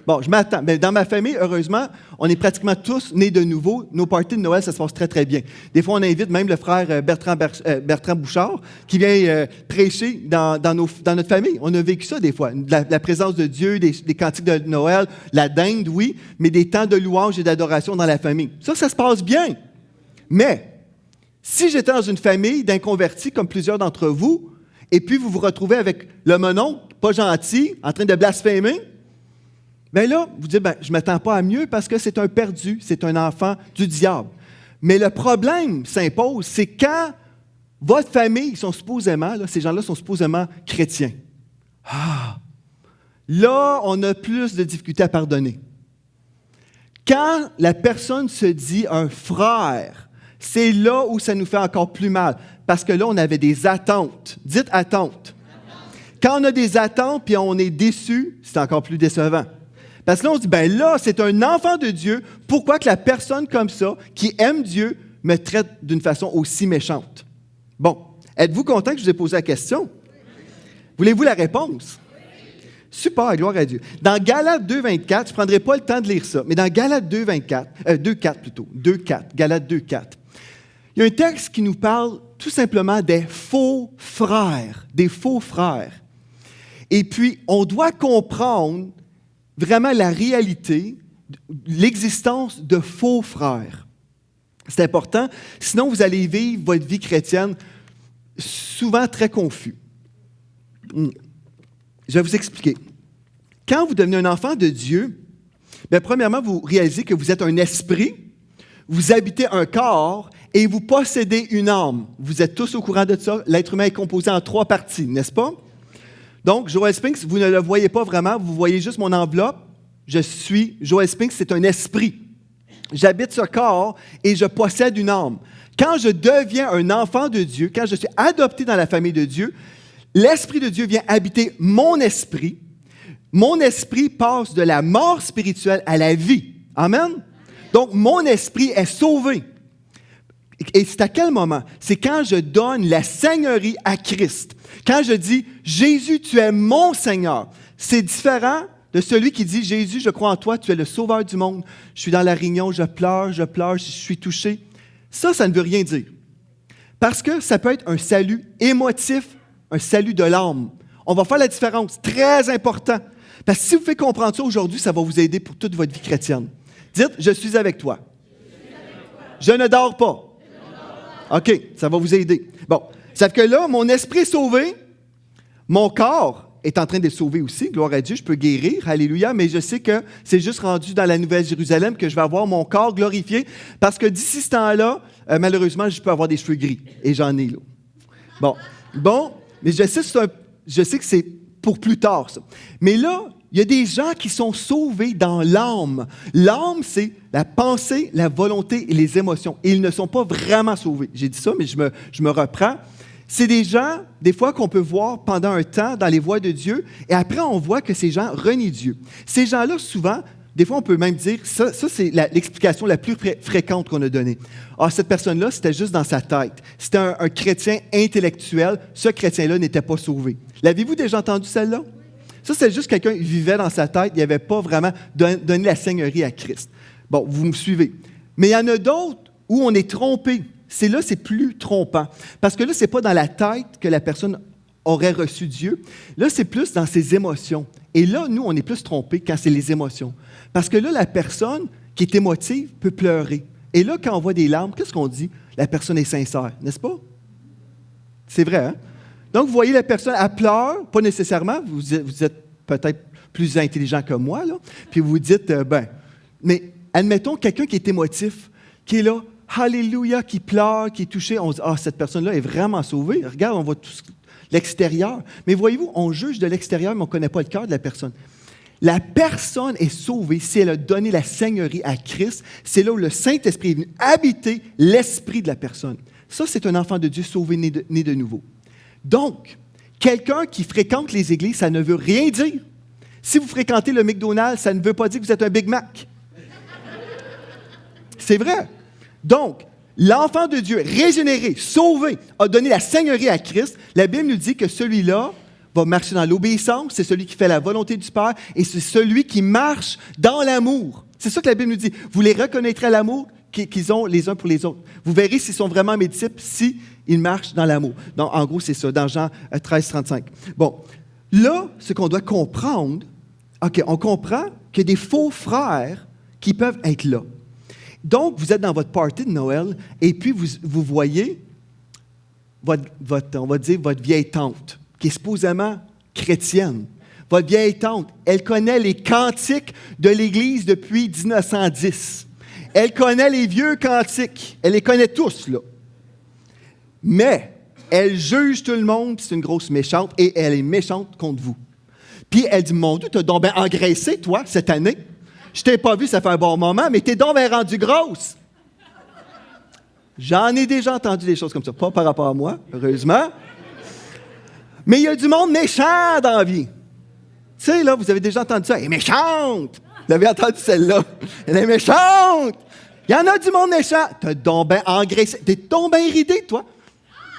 Bon, je m'attends. Mais dans ma famille, heureusement, on est pratiquement tous nés de nouveau. Nos parties de Noël, ça se passe très, très bien. Des fois, on invite même le frère Bertrand Bouchard qui vient prêcher dans notre famille. On a vécu ça des fois. La présence de Dieu, des cantiques de Noël, la dinde, oui, mais des temps de louange et d'adoration dans la famille. Ça se passe bien. Mais si j'étais dans une famille d'inconvertis comme plusieurs d'entre vous, et puis vous vous retrouvez avec le mononcle, pas gentil, en train de blasphémer, bien là, vous dites, je ne m'attends pas à mieux parce que c'est un perdu, c'est un enfant du diable. Mais le problème s'impose, c'est quand votre famille, sont supposément, ces gens-là sont supposément chrétiens. Là, on a plus de difficultés à pardonner. Quand la personne se dit un frère, c'est là où ça nous fait encore plus mal. Parce que là, on avait des attentes. Dites attentes. Quand on a des attentes puis on est déçu, c'est encore plus décevant. Parce que là, on se dit, là, c'est un enfant de Dieu. Pourquoi que la personne comme ça, qui aime Dieu, me traite d'une façon aussi méchante? Bon, êtes-vous content que je vous ai posé la question? Voulez-vous la réponse? Super, gloire à Dieu. Dans Galates 2,24, je ne prendrai pas le temps de lire ça, mais dans Galates 2,4 plutôt, 2,4, Galates 2,4, il y a un texte qui nous parle tout simplement des faux frères, Et puis, on doit comprendre vraiment la réalité, l'existence de faux frères. C'est important, sinon vous allez vivre votre vie chrétienne souvent très confus. Je vais vous expliquer. Quand vous devenez un enfant de Dieu, premièrement, vous réalisez que vous êtes un esprit, vous habitez un corps et vous possédez une âme. Vous êtes tous au courant de ça. L'être humain est composé en 3 parties, n'est-ce pas? Donc, Joel Spinks, vous ne le voyez pas vraiment, vous voyez juste mon enveloppe. Je suis Joel Spinks, c'est un esprit. J'habite ce corps et je possède une âme. Quand je deviens un enfant de Dieu, quand je suis adopté dans la famille de Dieu, l'Esprit de Dieu vient habiter mon esprit. Mon esprit passe de la mort spirituelle à la vie. Amen? Donc, mon esprit est sauvé. Et c'est à quel moment? C'est quand je donne la seigneurie à Christ. Quand je dis, Jésus, tu es mon Seigneur. C'est différent de celui qui dit, Jésus, je crois en toi, tu es le sauveur du monde. Je suis dans la réunion, je pleure, je suis touché. Ça ne veut rien dire. Parce que ça peut être un salut émotif, un salut de l'âme. On va faire la différence, très important. Parce que si vous faites comprendre ça aujourd'hui, ça va vous aider pour toute votre vie chrétienne. Dites, je suis avec toi. Je ne dors pas. OK, ça va vous aider. Bon, sauf que là, mon esprit est sauvé, mon corps est en train d'être sauvé aussi, gloire à Dieu, je peux guérir, alléluia, mais je sais que c'est juste rendu dans la Nouvelle Jérusalem que je vais avoir mon corps glorifié, parce que d'ici ce temps-là, malheureusement, je peux avoir des cheveux gris, et j'en ai là. Bon, mais je sais que c'est pour plus tard, ça. Mais là, il y a des gens qui sont sauvés dans l'âme. L'âme, c'est la pensée, la volonté et les émotions. Et ils ne sont pas vraiment sauvés. J'ai dit ça, mais je me reprends. C'est des gens, des fois, qu'on peut voir pendant un temps dans les voies de Dieu, et après, on voit que ces gens renient Dieu. Ces gens-là, souvent, des fois, on peut même dire, ça c'est l'explication la plus fréquente qu'on a donnée. Cette personne-là, c'était juste dans sa tête. C'était un chrétien intellectuel. Ce chrétien-là n'était pas sauvé. L'avez-vous déjà entendu celle-là? Ça, c'est juste quelqu'un qui vivait dans sa tête, il n'avait pas vraiment donné la seigneurie à Christ. Bon, vous me suivez. Mais il y en a d'autres où on est trompé. C'est plus trompant. Parce que là, ce n'est pas dans la tête que la personne aurait reçu Dieu. Là, c'est plus dans ses émotions. Et là, nous, on est plus trompé quand c'est les émotions. Parce que là, la personne qui est émotive peut pleurer. Et là, quand on voit des larmes, qu'est-ce qu'on dit? La personne est sincère, n'est-ce pas? C'est vrai, hein? Donc, vous voyez la personne, elle pleure, pas nécessairement, vous êtes peut-être plus intelligent que moi, là, puis vous dites, mais admettons quelqu'un qui est émotif, qui est là, alléluia, qui pleure, qui est touché, on dit, cette personne-là est vraiment sauvée, regarde, on voit tout l'extérieur. Mais voyez-vous, on juge de l'extérieur, mais on ne connaît pas le cœur de la personne. La personne est sauvée si elle a donné la seigneurie à Christ, c'est là où le Saint-Esprit est venu habiter l'esprit de la personne. Ça, c'est un enfant de Dieu sauvé, né de nouveau. Donc, quelqu'un qui fréquente les églises, ça ne veut rien dire. Si vous fréquentez le McDonald's, ça ne veut pas dire que vous êtes un Big Mac. C'est vrai. Donc, l'enfant de Dieu, régénéré, sauvé, a donné la seigneurie à Christ. La Bible nous dit que celui-là va marcher dans l'obéissance, c'est celui qui fait la volonté du Père, et c'est celui qui marche dans l'amour. C'est ça que la Bible nous dit. Vous les reconnaîtrez à l'amour qu'ils ont les uns pour les autres. Vous verrez s'ils sont vraiment mes disciples, s'ils marchent dans l'amour. Donc, en gros, c'est ça, dans Jean 13, 35. Bon, là, ce qu'on doit comprendre, OK, on comprend qu'il y a des faux frères qui peuvent être là. Donc, vous êtes dans votre party de Noël, et puis vous voyez on va dire, votre vieille tante, qui est supposément chrétienne. Votre vieille tante, elle connaît les cantiques de l'Église depuis 1910. Elle connaît les vieux cantiques. Elle les connaît tous, là. Mais elle juge tout le monde, puis c'est une grosse méchante, et elle est méchante contre vous. Puis elle dit, mon Dieu, t'as donc bien engraissé, toi, cette année. Je t'ai pas vu, ça fait un bon moment, mais t'es donc bien rendue grosse. J'en ai déjà entendu des choses comme ça. Pas par rapport à moi, heureusement. Mais il y a du monde méchant dans la vie. Tu sais, là, vous avez déjà entendu ça. Elle est méchante. Vous avez entendu celle-là. Elle est méchante. Il y en a du monde méchant. T'as donc bien engraissé. T'es donc bien ridé, toi.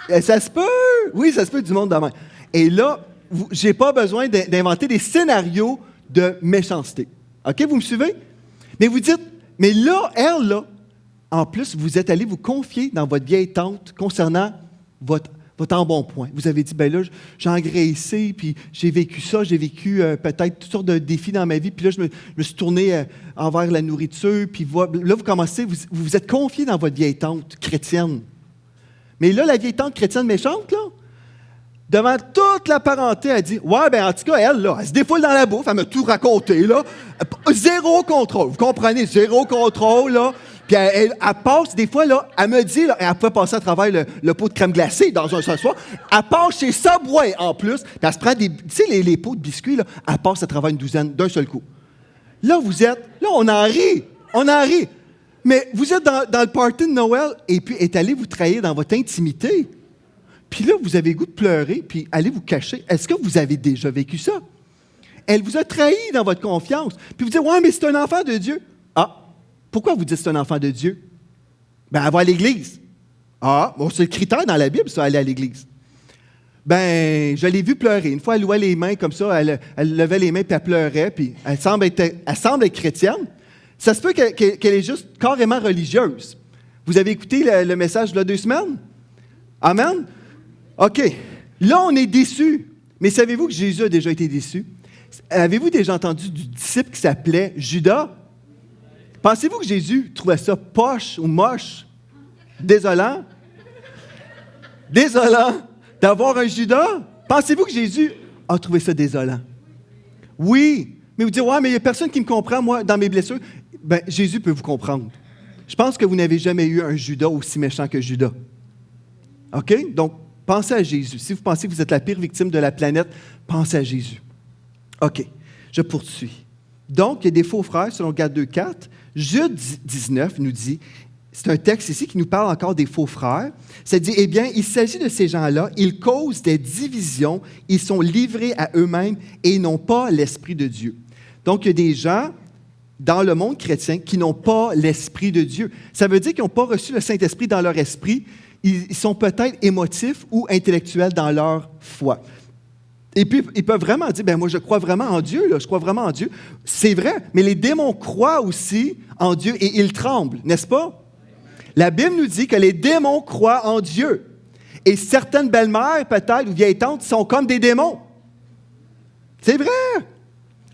Et ça se peut. Oui, ça se peut du monde de même. Et là, j'ai pas besoin d'inventer des scénarios de méchanceté. OK, vous me suivez? Mais vous dites, mais là, elle, là, en plus, vous êtes allé vous confier dans votre vieille tante concernant votre embonpoint. Vous avez dit, ben là, j'ai engraissé, puis j'ai vécu ça, j'ai vécu peut-être toutes sortes de défis dans ma vie, puis là, je me suis tourné envers la nourriture, puis là, vous commencez, vous vous êtes confié dans votre vieille tante chrétienne. Mais là, la vieille tante chrétienne méchante, là, devant toute la parenté, elle dit, ouais, ben en tout cas, elle, là, elle se défoule dans la bouffe, elle m'a tout raconté, là. Zéro contrôle, vous comprenez, zéro contrôle, là. Puis elle passe, des fois, là, elle me dit, là, elle pouvait passer à travers le pot de crème glacée dans un seul soir. Elle passe chez Subway, en plus, puis elle se prend des, tu sais, les pots de biscuits, là, elle passe à travers une douzaine d'un seul coup. Là, on en rit. Mais vous êtes dans le party de Noël, et puis est allé vous trahir dans votre intimité. Puis là, vous avez le goût de pleurer, puis allez vous cacher. Est-ce que vous avez déjà vécu ça? Elle vous a trahi dans votre confiance. Puis vous dites, ouais, mais c'est un enfant de Dieu. Ah, pourquoi vous dites que c'est un enfant de Dieu? Ben, elle va à l'église. Ah, bon, c'est le critère dans la Bible, ça, aller à l'église. Ben, je l'ai vu pleurer. Une fois, elle louait les mains comme ça, elle levait les mains, puis elle pleurait, puis elle semble être chrétienne. Ça se peut qu'elle est juste carrément religieuse. Vous avez écouté le message de 2 semaines? Amen? OK. Là, on est déçus. Mais savez-vous que Jésus a déjà été déçu? Avez-vous déjà entendu du disciple qui s'appelait Judas? Pensez-vous que Jésus trouvait ça poche ou moche? Désolant? Désolant d'avoir un Judas? Pensez-vous que Jésus a trouvé ça désolant? Oui. Mais vous dites, ouais, mais il n'y a personne qui me comprend, moi, dans mes blessures. Bien, Jésus peut vous comprendre. Je pense que vous n'avez jamais eu un Judas aussi méchant que Judas. OK? Donc, pensez à Jésus. Si vous pensez que vous êtes la pire victime de la planète, pensez à Jésus. OK, je poursuis. Donc, il y a des faux frères, selon Galates 2,4. Jude 19 nous dit, c'est un texte ici qui nous parle encore des faux frères. Ça dit, eh bien, il s'agit de ces gens-là, ils causent des divisions, ils sont livrés à eux-mêmes et n'ont pas l'Esprit de Dieu. Donc, il y a des gens dans le monde chrétien qui n'ont pas l'Esprit de Dieu. Ça veut dire qu'ils n'ont pas reçu le Saint-Esprit dans leur esprit. Ils sont peut-être émotifs ou intellectuels dans leur foi. Et puis, ils peuvent vraiment dire, ben moi, je crois vraiment en Dieu, là, je crois vraiment en Dieu. C'est vrai, mais les démons croient aussi en Dieu et ils tremblent, n'est-ce pas? La Bible nous dit que les démons croient en Dieu. Et certaines belles-mères, peut-être, ou vieilles tantes, sont comme des démons. C'est vrai!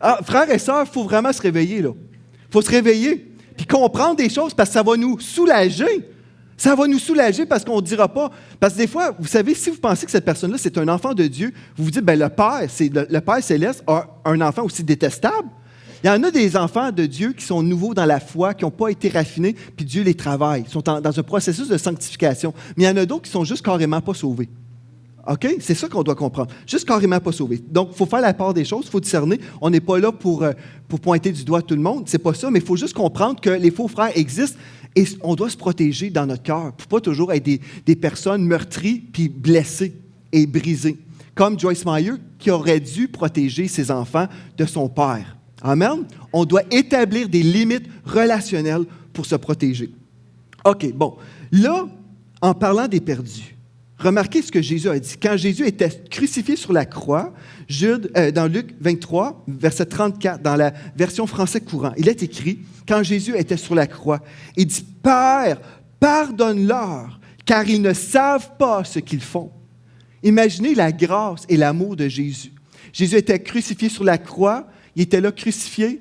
Ah, frères et sœurs, il faut vraiment se réveiller, là. Il faut se réveiller, puis comprendre des choses, parce que ça va nous soulager. Ça va nous soulager parce qu'on ne dira pas. Parce que des fois, vous savez, si vous pensez que cette personne-là, c'est un enfant de Dieu, vous vous dites, bien, le Père céleste a un enfant aussi détestable. Il y en a des enfants de Dieu qui sont nouveaux dans la foi, qui n'ont pas été raffinés, puis Dieu les travaille. Ils sont dans un processus de sanctification. Mais il y en a d'autres qui sont juste carrément pas sauvés. OK? C'est ça qu'on doit comprendre. Juste carrément pas sauvés. Donc, il faut faire la part des choses, il faut discerner. On n'est pas là pour pointer du doigt tout le monde. C'est pas ça, mais il faut juste comprendre que les faux frères existent et on doit se protéger dans notre cœur pour pas toujours être des personnes meurtries puis blessées et brisées. Comme Joyce Meyer, qui aurait dû protéger ses enfants de son père. Amen? On doit établir des limites relationnelles pour se protéger. OK, bon. Là, en parlant des perdus, Remarquez ce que Jésus a dit. Quand Jésus était crucifié sur la croix, dans Luc 23, verset 34, dans la version français courant, il est écrit, quand Jésus était sur la croix, il dit, « Père, pardonne-leur, car ils ne savent pas ce qu'ils font. » Imaginez la grâce et l'amour de Jésus. Jésus était crucifié sur la croix, il était là crucifié,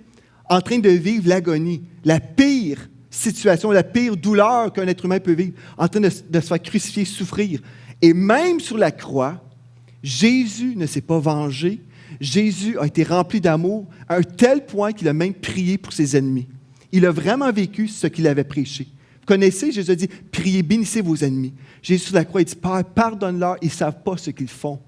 en train de vivre l'agonie, la pire situation, la pire douleur qu'un être humain peut vivre, en train de se faire crucifier, souffrir. Et même sur la croix, Jésus ne s'est pas vengé. Jésus a été rempli d'amour à un tel point qu'il a même prié pour ses ennemis. Il a vraiment vécu ce qu'il avait prêché. Vous connaissez, Jésus a dit, « Priez, bénissez vos ennemis. » Jésus sur la croix, il dit, « Père, pardonne-leur, ils ne savent pas ce qu'ils font.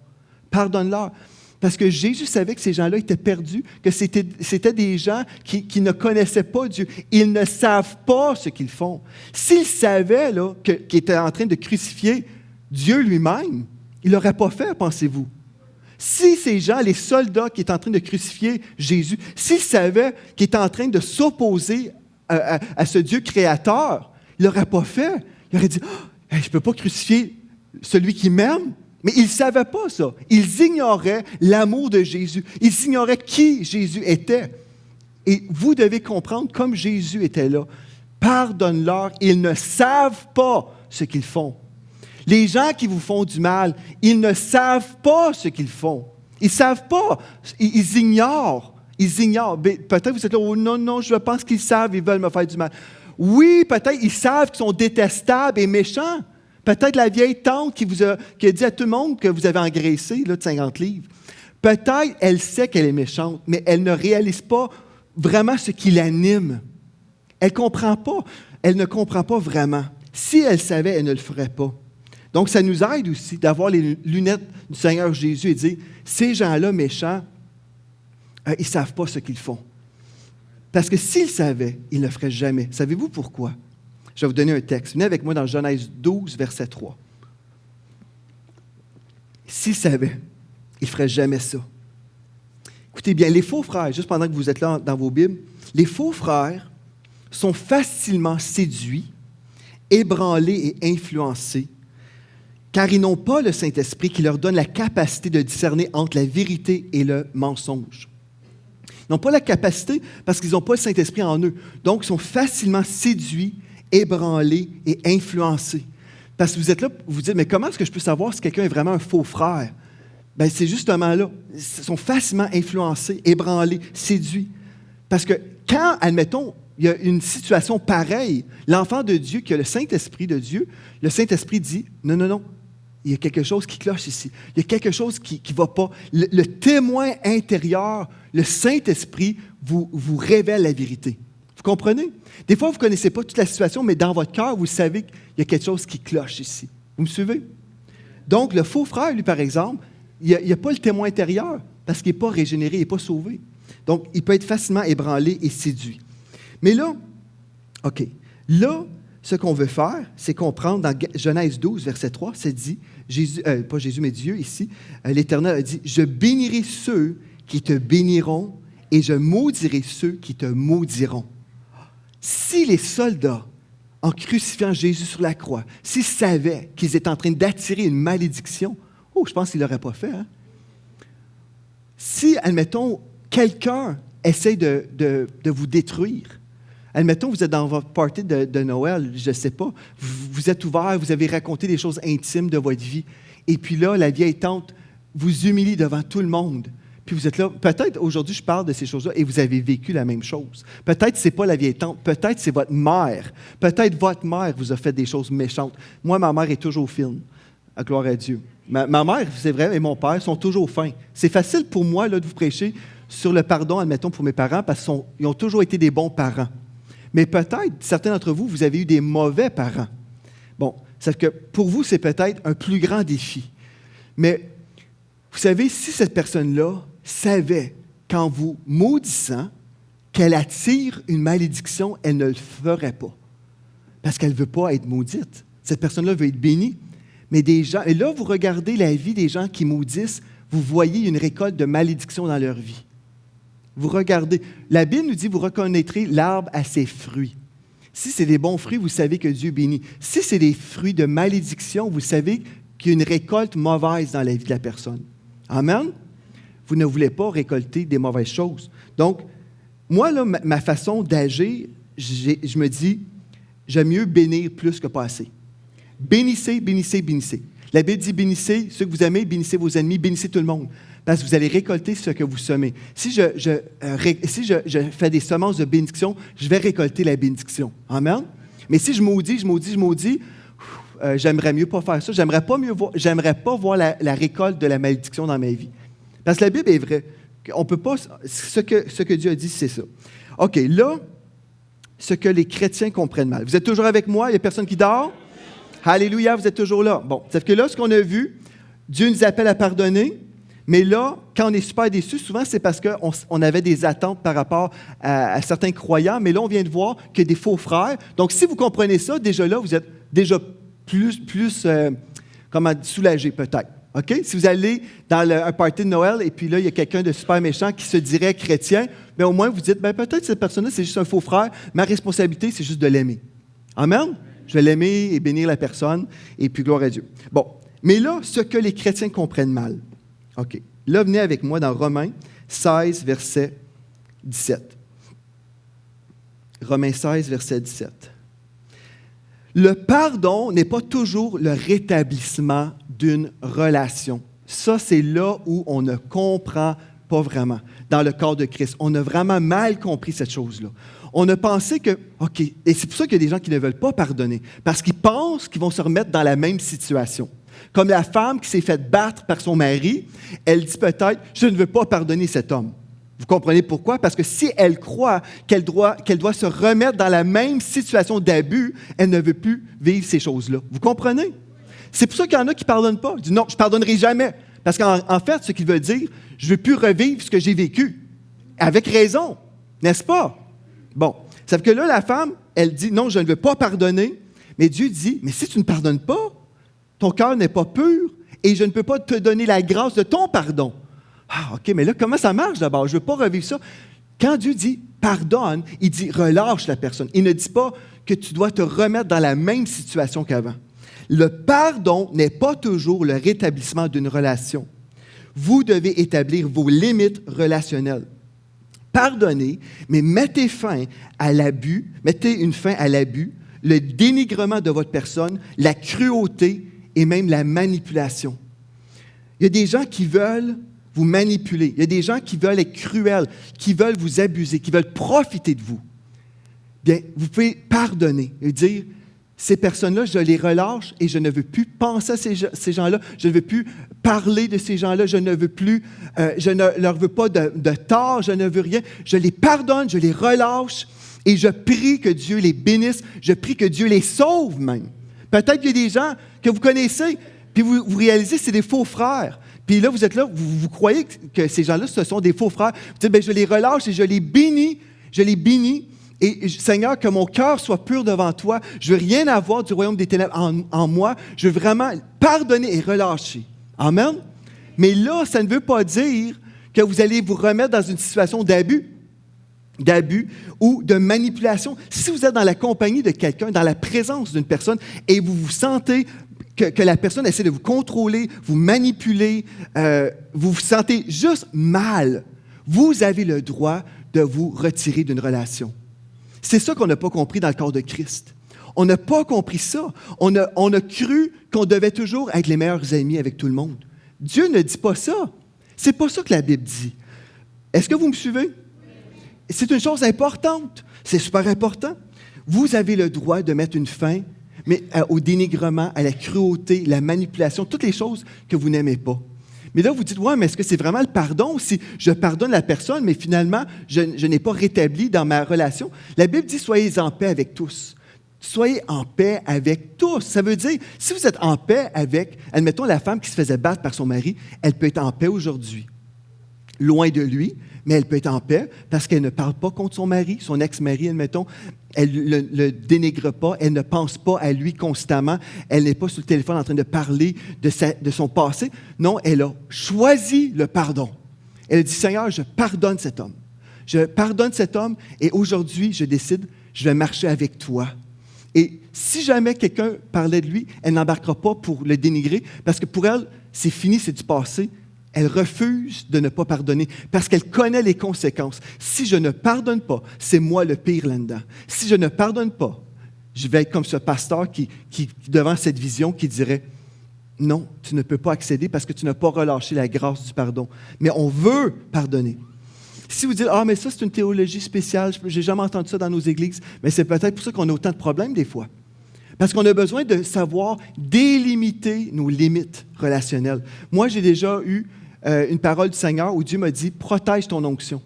Pardonne-leur. » Parce que Jésus savait que ces gens-là étaient perdus, que c'était des gens qui ne connaissaient pas Dieu. Ils ne savent pas ce qu'ils font. S'ils savaient qu'ils étaient en train de crucifier Dieu lui-même, il ne l'aurait pas fait, pensez-vous. Si ces gens, les soldats qui étaient en train de crucifier Jésus, s'ils savaient qu'ils étaient en train de s'opposer à ce Dieu créateur, il ne l'aurait pas fait. Il aurait dit, oh, « Je ne peux pas crucifier celui qui m'aime. » Mais ils ne savaient pas ça. Ils ignoraient l'amour de Jésus. Ils ignoraient qui Jésus était. Et vous devez comprendre, comme Jésus était là, pardonne-leur, ils ne savent pas ce qu'ils font. Les gens qui vous font du mal, ils ne savent pas ce qu'ils font. Ils ne savent pas. Ils ignorent. Ils ignorent. Peut-être vous êtes là, oh, non, je pense qu'ils savent, ils veulent me faire du mal. Oui, peut-être ils savent qu'ils sont détestables et méchants. Peut-être la vieille tante qui a dit à tout le monde que vous avez engraissé là, de 50 livres. Peut-être elle sait qu'elle est méchante, mais elle ne réalise pas vraiment ce qui l'anime. Elle ne comprend pas vraiment. Si elle savait, elle ne le ferait pas. Donc, ça nous aide aussi d'avoir les lunettes du Seigneur Jésus et de dire, ces gens-là méchants, ils ne savent pas ce qu'ils font. Parce que s'ils savaient, ils ne le feraient jamais. Savez-vous pourquoi? Je vais vous donner un texte. Venez avec moi dans Genèse 12, verset 3. S'ils savaient, ils ne feraient jamais ça. Écoutez bien, les faux frères, juste pendant que vous êtes là dans vos Bibles, les faux frères sont facilement séduits, ébranlés et influencés, car ils n'ont pas le Saint-Esprit qui leur donne la capacité de discerner entre la vérité et le mensonge. Ils n'ont pas la capacité parce qu'ils n'ont pas le Saint-Esprit en eux. Donc, ils sont facilement séduits, ébranlés et influencés. Parce que vous êtes là, vous vous dites, mais comment est-ce que je peux savoir si quelqu'un est vraiment un faux frère? Bien, c'est justement là. Ils sont facilement influencés, ébranlés, séduits. Parce que quand, admettons, il y a une situation pareille, l'enfant de Dieu qui a le Saint-Esprit de Dieu, le Saint-Esprit dit, non, il y a quelque chose qui cloche ici. Il y a quelque chose qui ne va pas. Le témoin intérieur, le Saint-Esprit, vous révèle la vérité. Vous comprenez? Des fois, vous ne connaissez pas toute la situation, mais dans votre cœur, vous savez qu'il y a quelque chose qui cloche ici. Vous me suivez? Donc, le faux frère, lui, par exemple, il n'y a pas le témoin intérieur parce qu'il n'est pas régénéré, il n'est pas sauvé. Donc, il peut être facilement ébranlé et séduit. Mais là, ce qu'on veut faire, c'est comprendre dans Genèse 12, verset 3, c'est dit, pas Jésus, mais Dieu ici, l'Éternel a dit, « Je bénirai ceux qui te béniront et je maudirai ceux qui te maudiront. » Si les soldats, en crucifiant Jésus sur la croix, s'ils savaient qu'ils étaient en train d'attirer une malédiction, je pense qu'ils ne l'auraient pas fait. Hein? Si, admettons, quelqu'un essaie de vous détruire, admettons, vous êtes dans votre party de Noël, je ne sais pas, vous êtes ouvert, vous avez raconté des choses intimes de votre vie, et puis là, la vieille tante vous humilie devant tout le monde. Puis vous êtes là, peut-être aujourd'hui je parle de ces choses-là et vous avez vécu la même chose. Peut-être ce n'est pas la vieille tante, peut-être c'est votre mère. Peut-être votre mère vous a fait des choses méchantes. Moi, ma mère est toujours fine, à gloire à Dieu. Ma mère, c'est vrai, et mon père sont toujours fins. C'est facile pour moi là, de vous prêcher sur le pardon, admettons, pour mes parents, parce qu'ils ont toujours été des bons parents. Mais peut-être, certains d'entre vous, vous avez eu des mauvais parents. Bon, c'est que pour vous, c'est peut-être un plus grand défi. Mais vous savez, si cette personne-là savait qu'en vous maudissant, qu'elle attire une malédiction, elle ne le ferait pas. Parce qu'elle ne veut pas être maudite. Cette personne-là veut être bénie. Mais des gens, et là, vous regardez la vie des gens qui maudissent, vous voyez une récolte de malédiction dans leur vie. Vous regardez. La Bible nous dit, vous reconnaîtrez l'arbre à ses fruits. Si c'est des bons fruits, vous savez que Dieu bénit. Si c'est des fruits de malédiction, vous savez qu'il y a une récolte mauvaise dans la vie de la personne. Amen? Vous ne voulez pas récolter des mauvaises choses. Donc, moi, là, ma façon d'agir, je me dis, j'aime mieux bénir plus que pas assez. Bénissez, bénissez, bénissez. La Bible dit, bénissez ceux que vous aimez, bénissez vos ennemis, bénissez tout le monde. Parce que vous allez récolter ce que vous semez. Si je fais des semences de bénédiction, je vais récolter la bénédiction. Amen? Mais si je maudis, j'aimerais mieux pas faire ça. J'aimerais pas voir la récolte de la malédiction dans ma vie. Parce que la Bible est vraie. On peut pas. Ce que Dieu a dit, c'est ça. OK, là, ce que les chrétiens comprennent mal. Vous êtes toujours avec moi? Il n'y a personne qui dort? Alléluia, vous êtes toujours là. Bon, c'est que là, ce qu'on a vu, Dieu nous appelle à pardonner, mais là, quand on est super déçu, souvent, c'est parce qu'on avait des attentes par rapport à certains croyants, mais là, on vient de voir qu'il y a des faux frères. Donc, si vous comprenez ça, déjà là, vous êtes déjà plus soulagé peut-être. OK? Si vous allez dans un party de Noël et puis là, il y a quelqu'un de super méchant qui se dirait chrétien, bien au moins, vous dites, bien peut-être cette personne-là, c'est juste un faux frère. Ma responsabilité, c'est juste de l'aimer. Amen? Je vais l'aimer et bénir la personne, et puis gloire à Dieu. Bon, mais là, ce que les chrétiens comprennent mal. OK. Là, venez avec moi dans Romains 16, verset 17. Romains 16, verset 17. Le pardon n'est pas toujours le rétablissement d'une relation. Ça, c'est là où on ne comprend pas vraiment, dans le corps de Christ. On a vraiment mal compris cette chose-là. On a pensé que, OK, et c'est pour ça qu'il y a des gens qui ne veulent pas pardonner, parce qu'ils pensent qu'ils vont se remettre dans la même situation. Comme la femme qui s'est faite battre par son mari, elle dit peut-être, je ne veux pas pardonner cet homme. Vous comprenez pourquoi? Parce que si elle croit qu'elle doit se remettre dans la même situation d'abus, elle ne veut plus vivre ces choses-là. Vous comprenez? C'est pour ça qu'il y en a qui ne pardonnent pas. Ils disent non, je ne pardonnerai jamais. Parce qu'en fait, ce qu'ils veulent dire, je ne veux plus revivre ce que j'ai vécu. Avec raison, n'est-ce pas? Bon, ça veut dire que là, la femme, elle dit non, je ne veux pas pardonner. Mais Dieu dit, mais si tu ne pardonnes pas, ton cœur n'est pas pur et je ne peux pas te donner la grâce de ton pardon. Ah, OK, mais là, comment ça marche d'abord? Je ne veux pas revivre ça. Quand Dieu dit pardonne, il dit relâche la personne. Il ne dit pas que tu dois te remettre dans la même situation qu'avant. Le pardon n'est pas toujours le rétablissement d'une relation. Vous devez établir vos limites relationnelles. Pardonnez, mais mettez une fin à l'abus, le dénigrement de votre personne, la cruauté et même la manipulation. Il y a des gens qui veulent vous manipuler. Il y a des gens qui veulent être cruels, qui veulent vous abuser, qui veulent profiter de vous. Bien, vous pouvez pardonner et dire, ces personnes-là, je les relâche et je ne veux plus penser à ces gens-là, je ne veux plus parler de ces gens-là, je ne leur veux pas de tort, je ne veux rien. Je les pardonne, je les relâche et je prie que Dieu les bénisse, je prie que Dieu les sauve même. Peut-être qu'il y a des gens que vous connaissez, puis vous réalisez que c'est des faux frères. Puis là, vous êtes là, vous croyez que ces gens-là, ce sont des faux frères. Vous dites, bien, je les relâche et je les bénis. Et Seigneur, que mon cœur soit pur devant toi. Je ne veux rien avoir du royaume des ténèbres en moi. Je veux vraiment pardonner et relâcher. Amen? Mais là, ça ne veut pas dire que vous allez vous remettre dans une situation d'abus ou de manipulation. Si vous êtes dans la compagnie de quelqu'un, dans la présence d'une personne, et vous vous sentez que la personne essaie de vous contrôler, vous manipuler, vous vous sentez juste mal, vous avez le droit de vous retirer d'une relation. C'est ça qu'on n'a pas compris dans le corps de Christ. On n'a pas compris ça. On a cru qu'on devait toujours être les meilleurs amis avec tout le monde. Dieu ne dit pas ça. C'est pas ça que la Bible dit. Est-ce que vous me suivez? C'est une chose importante. C'est super important. Vous avez le droit de mettre une fin au dénigrement, à la cruauté, la manipulation, toutes les choses que vous n'aimez pas. Mais là, vous dites, ouais, mais est-ce que c'est vraiment le pardon si je pardonne la personne, mais finalement, je n'ai pas rétabli dans ma relation? La Bible dit, soyez en paix avec tous. Soyez en paix avec tous. Ça veut dire, si vous êtes en paix avec, admettons, la femme qui se faisait battre par son mari, elle peut être en paix aujourd'hui. Loin de lui, mais elle peut être en paix parce qu'elle ne parle pas contre son mari, son ex-mari, admettons. Elle ne le dénigre pas, elle ne pense pas à lui constamment, elle n'est pas sur le téléphone en train de parler de son passé. Non, elle a choisi le pardon. Elle a dit, Seigneur, je pardonne cet homme. Je pardonne cet homme et aujourd'hui, je décide, je vais marcher avec toi. Et si jamais quelqu'un parlait de lui, elle n'embarquera pas pour le dénigrer, parce que pour elle, c'est fini, c'est du passé. Elle refuse de ne pas pardonner, parce qu'elle connaît les conséquences. Si je ne pardonne pas, c'est moi le pire là-dedans. Si je ne pardonne pas, je vais être comme ce pasteur qui devant cette vision, qui dirait « Non, tu ne peux pas accéder parce que tu n'as pas relâché la grâce du pardon. » Mais on veut pardonner. Si vous dites « Ah, mais ça, c'est une théologie spéciale, je n'ai jamais entendu ça dans nos églises. » Mais c'est peut-être pour ça qu'on a autant de problèmes des fois. Parce qu'on a besoin de savoir délimiter nos limites relationnelles. Moi, j'ai déjà eu une parole du Seigneur où Dieu m'a dit « Protège ton onction. »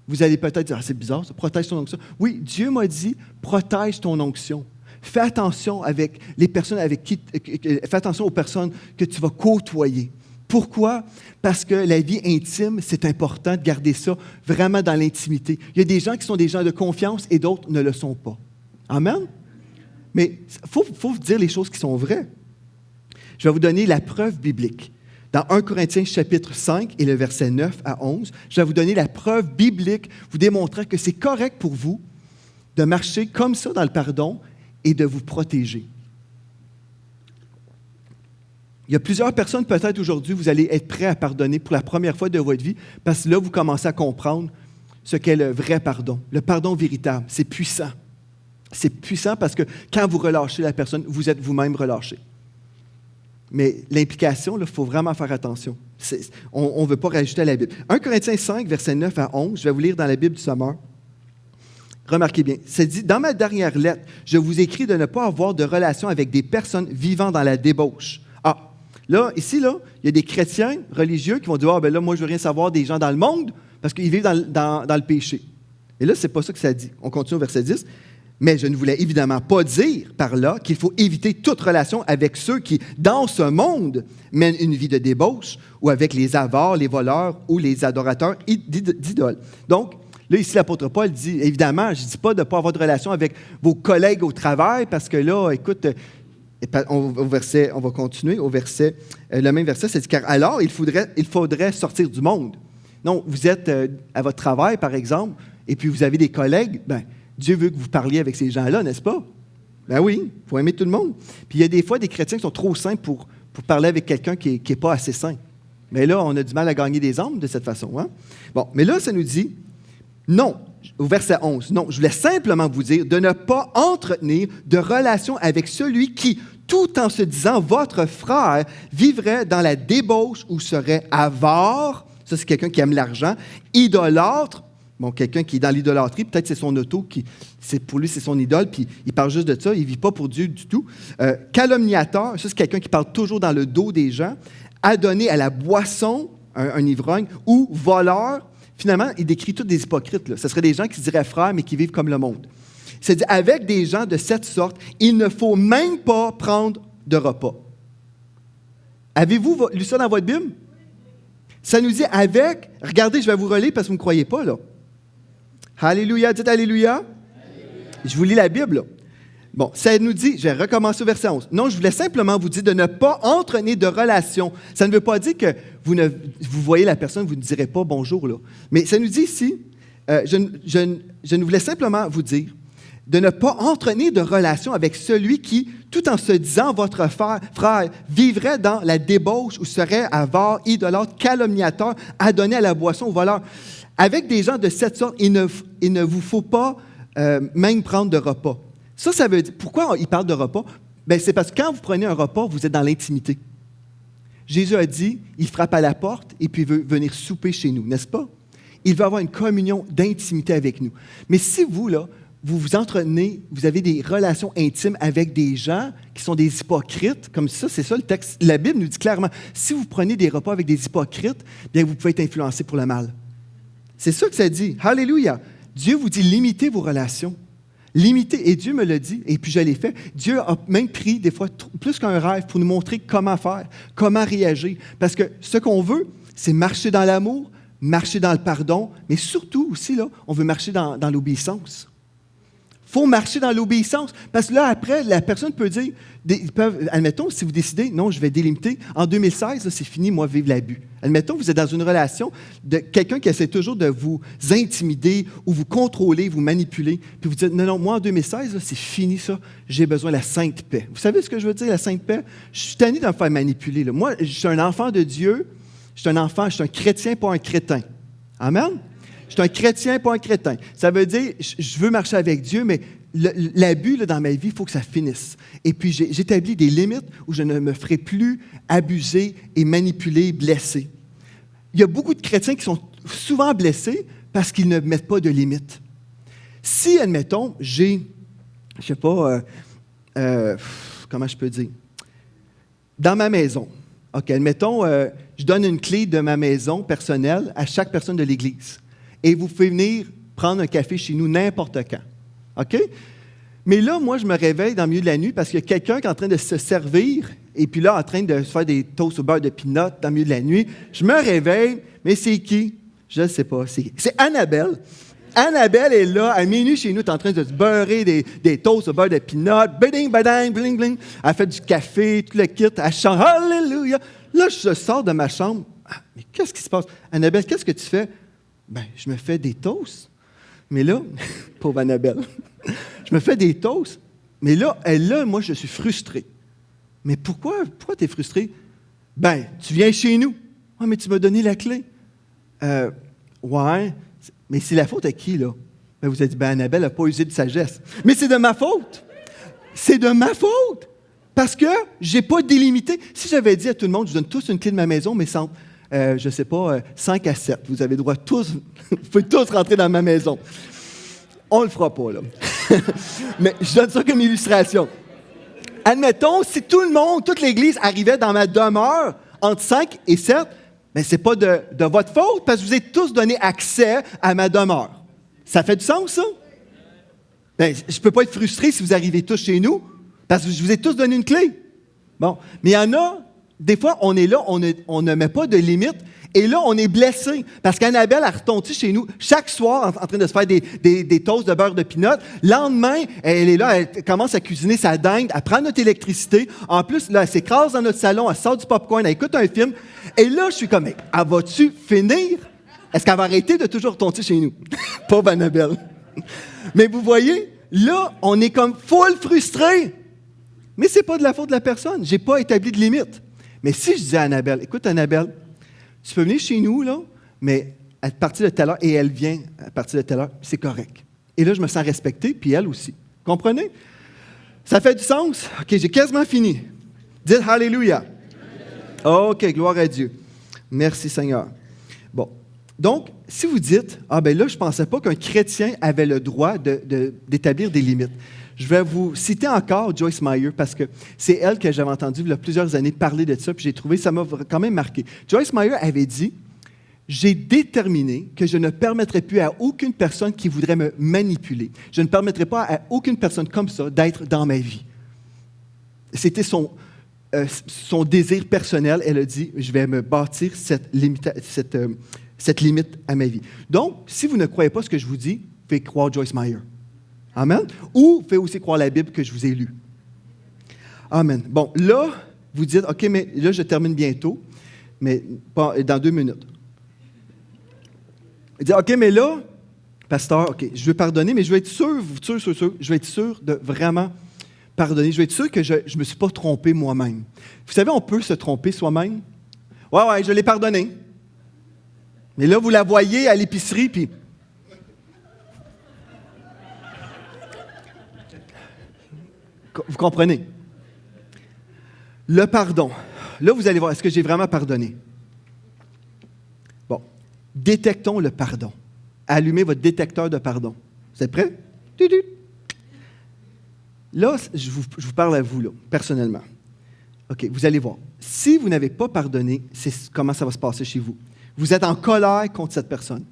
Vous allez peut-être dire « Ah, c'est bizarre, ça, protège ton onction. » Oui, Dieu m'a dit « Protège ton onction. » Fais attention avec les personnes avec qui, fais attention aux personnes que tu vas côtoyer. Pourquoi? Parce que la vie intime, c'est important de garder ça vraiment dans l'intimité. Il y a des gens qui sont des gens de confiance et d'autres ne le sont pas. Amen? Mais il faut dire les choses qui sont vraies. Je vais vous donner la preuve biblique. Dans 1 Corinthiens chapitre 5 et le verset 9 à 11, je vais vous donner la preuve biblique, vous démontrant que c'est correct pour vous de marcher comme ça dans le pardon et de vous protéger. Il y a plusieurs personnes, peut-être aujourd'hui, vous allez être prêts à pardonner pour la première fois de votre vie, parce que là, vous commencez à comprendre ce qu'est le vrai pardon, le pardon véritable. C'est puissant. C'est puissant parce que quand vous relâchez la personne, vous êtes vous-même relâché. Mais l'implication, il faut vraiment faire attention. On ne veut pas rajouter à la Bible. 1 Corinthiens 5, versets 9 à 11, je vais vous lire dans la Bible du Sommeur. Remarquez bien, c'est dit, « Dans ma dernière lettre, je vous écris de ne pas avoir de relation avec des personnes vivant dans la débauche. » Ah, là, ici, là, il y a des chrétiens religieux qui vont dire « Ah, ben là, moi, je veux rien savoir des gens dans le monde parce qu'ils vivent dans le péché. » Et là, c'est pas ça que ça dit. On continue au verset 10. « Mais je ne voulais évidemment pas dire par là qu'il faut éviter toute relation avec ceux qui, dans ce monde, mènent une vie de débauche ou avec les avares, les voleurs ou les adorateurs d'idoles. » Donc, là, ici, l'apôtre Paul dit, évidemment, je ne dis pas de ne pas avoir de relation avec vos collègues au travail, parce que là, écoute, on va continuer au verset, le même verset, c'est dit, car alors, il faudrait sortir du monde. Non, vous êtes à votre travail, par exemple, et puis vous avez des collègues, bien, Dieu veut que vous parliez avec ces gens-là, n'est-ce pas? Ben oui, il faut aimer tout le monde. Puis il y a des fois des chrétiens qui sont trop saints pour parler avec quelqu'un qui n'est pas assez saint. Mais là, on a du mal à gagner des âmes de cette façon. Hein? Bon, mais là, ça nous dit, non, au verset 11, non, je voulais simplement vous dire de ne pas entretenir de relation avec celui qui, tout en se disant votre frère, vivrait dans la débauche ou serait avare, ça c'est quelqu'un qui aime l'argent, idolâtre, bon, quelqu'un qui est dans l'idolâtrie, peut-être c'est son auto, pour lui c'est son idole, puis il parle juste de ça, il ne vit pas pour Dieu du tout. Calomniateur, ça c'est quelqu'un qui parle toujours dans le dos des gens, adonné à la boisson, un ivrogne, ou voleur. Finalement, il décrit tous des hypocrites. Là. Ce seraient des gens qui se diraient frères, mais qui vivent comme le monde. C'est-à-dire, avec des gens de cette sorte, il ne faut même pas prendre de repas. Avez-vous lu ça dans votre Bible? Ça nous dit avec, regardez, je vais vous relire parce que vous ne me croyez pas, là. Alléluia, dites Alléluia. Alléluia. Je vous lis la Bible, là. Bon, ça nous dit, je vais recommencer au verset 11. Non, je voulais simplement vous dire de ne pas entretenir de relation. Ça ne veut pas dire que vous voyez la personne, vous ne direz pas bonjour, là. Mais ça nous dit ici, je ne voulais simplement vous dire de ne pas entretenir de relation avec celui qui, tout en se disant votre frère, vivrait dans la débauche ou serait avare, idolâtre, calomniateur, adonné à la boisson ou voleur. Avec des gens de cette sorte, il ne vous faut pas même prendre de repas. Ça veut dire, pourquoi il parle de repas? Bien, c'est parce que quand vous prenez un repas, vous êtes dans l'intimité. Jésus a dit, il frappe à la porte et puis il veut venir souper chez nous, n'est-ce pas? Il veut avoir une communion d'intimité avec nous. Mais si vous, là, vous vous entretenez, vous avez des relations intimes avec des gens qui sont des hypocrites, comme ça, c'est ça le texte. La Bible nous dit clairement, si vous prenez des repas avec des hypocrites, bien, vous pouvez être influencé pour le mal. C'est ça que ça dit. Alléluia! Dieu vous dit, limitez vos relations. Limité, et Dieu me l'a dit, et puis je l'ai fait. Dieu a même pris des fois plus qu'un rêve pour nous montrer comment faire, comment réagir. Parce que ce qu'on veut, c'est marcher dans l'amour, marcher dans le pardon, mais surtout aussi, là, on veut marcher dans l'obéissance. Il faut marcher dans l'obéissance, parce que là, après, la personne peut dire, admettons, si vous décidez, non, je vais délimiter, en 2016, là, c'est fini, moi, vivre l'abus. Admettons, vous êtes dans une relation de quelqu'un qui essaie toujours de vous intimider ou vous contrôler, vous manipuler, puis vous dites, non, moi en 2016, là, c'est fini ça, j'ai besoin de la sainte paix. Vous savez ce que je veux dire, la sainte paix? Je suis tanné de me faire manipuler. Là. Moi, je suis un enfant de Dieu, je suis un chrétien, pas un crétin. Amen? Je suis un chrétien, pas un crétin. Ça veut dire, je veux marcher avec Dieu, mais l'abus là, dans ma vie, il faut que ça finisse. Et puis, j'établis des limites où je ne me ferai plus abuser et manipuler, blesser. Il y a beaucoup de chrétiens qui sont souvent blessés parce qu'ils ne mettent pas de limites. Si, admettons, j'ai, je ne sais pas, comment je peux dire, dans ma maison, OK, admettons, je donne une clé de ma maison personnelle à chaque personne de l'Église. Et vous pouvez venir prendre un café chez nous n'importe quand. OK? Mais là, moi, je me réveille dans le milieu de la nuit parce qu'il y a quelqu'un qui est en train de se servir et puis là, en train de se faire des toasts au beurre de peanut dans le milieu de la nuit. Je me réveille, mais c'est qui? Je ne sais pas. C'est Annabelle. Annabelle est là, à minuit chez nous, elle est en train de se beurrer des toasts au beurre de peanut. Biding, badang, bling, bling. Elle fait du café, tout le kit. Elle chante « Alléluia ». Là, je sors de ma chambre. Ah, mais qu'est-ce qui se passe? Annabelle, qu'est-ce que tu fais? Ben, je me fais des toasts. Mais là, pauvre Annabelle, je me fais des toasts. Mais là, moi, je suis frustré. Mais pourquoi tu es frustré? Ben, tu viens chez nous. Ah, mais tu m'as donné la clé. Ouais, mais c'est la faute à qui, là? Ben, vous avez dit, ben, Annabelle n'a pas usé de sagesse. Mais c'est de ma faute. C'est de ma faute. Parce que je n'ai pas délimité. Si j'avais dit à tout le monde, je vous donne tous une clé de ma maison, mais sans, je ne sais pas, 5 à 7. Vous avez le droit tous, vous pouvez tous rentrer dans ma maison. On ne le fera pas, là. Mais je donne ça comme illustration. Admettons, si tout le monde, toute l'Église arrivait dans ma demeure entre 5 et 7, bien, ce n'est pas de votre faute, parce que je vous ai tous donné accès à ma demeure. Ça fait du sens, ça? Bien, je ne peux pas être frustré si vous arrivez tous chez nous, parce que je vous ai tous donné une clé. Bon, mais il y en a, des fois, on est là, on ne met pas de limite, et là, on est blessé, parce qu'Annabelle a retourné chez nous chaque soir en train de se faire des toasts de beurre de peanut. Le lendemain, elle est là, elle commence à cuisiner sa dinde, elle prend notre électricité. En plus, là, elle s'écrase dans notre salon, elle sort du popcorn, elle écoute un film. Et là, je suis comme, mais elle va-tu finir? Est-ce qu'elle va arrêter de toujours retourner chez nous? Pauvre Annabelle. Mais vous voyez, là, on est comme full frustré. Mais ce n'est pas de la faute de la personne. Je n'ai pas établi de limite. Mais si je disais à Annabelle, écoute, Annabelle, tu peux venir chez nous, là, mais à partir de telle heure, et elle vient à partir de telle heure, c'est correct. Et là, je me sens respecté, puis elle aussi. Comprenez? Ça fait du sens? OK, j'ai quasiment fini. Dites Alléluia. OK, gloire à Dieu. Merci Seigneur. Bon, donc, si vous dites, ah ben là, je ne pensais pas qu'un chrétien avait le droit d'établir des limites. Je vais vous citer encore Joyce Meyer parce que c'est elle que j'avais entendu il y a plusieurs années parler de ça, puis j'ai trouvé, ça m'a quand même marqué. Joyce Meyer avait dit, j'ai déterminé que je ne permettrai plus à aucune personne qui voudrait me manipuler. Je ne permettrai pas à aucune personne comme ça d'être dans ma vie. C'était son désir personnel. Elle a dit, je vais me bâtir cette limite à ma vie. Donc, si vous ne croyez pas ce que je vous dis, vous pouvez croire Joyce Meyer. Amen. Ou vous pouvez aussi croire la Bible que je vous ai lue. Amen. Bon, là, vous dites, OK, mais là, je termine bientôt, mais pas dans 2 minutes. Il dit, OK, mais là, pasteur, OK, je veux pardonner, mais je veux être sûr, je veux être sûr de vraiment pardonner. Je veux être sûr que je ne me suis pas trompé moi-même. Vous savez, on peut se tromper soi-même. Ouais, je l'ai pardonné. Mais là, vous la voyez à l'épicerie, puis... Vous comprenez? Le pardon. Là, vous allez voir, est-ce que j'ai vraiment pardonné? Bon, détectons le pardon. Allumez votre détecteur de pardon. Vous êtes prêts? Là, je vous parle à vous, là, personnellement. OK, vous allez voir. Si vous n'avez pas pardonné, c'est comment ça va se passer chez vous. Vous êtes en colère contre cette personne.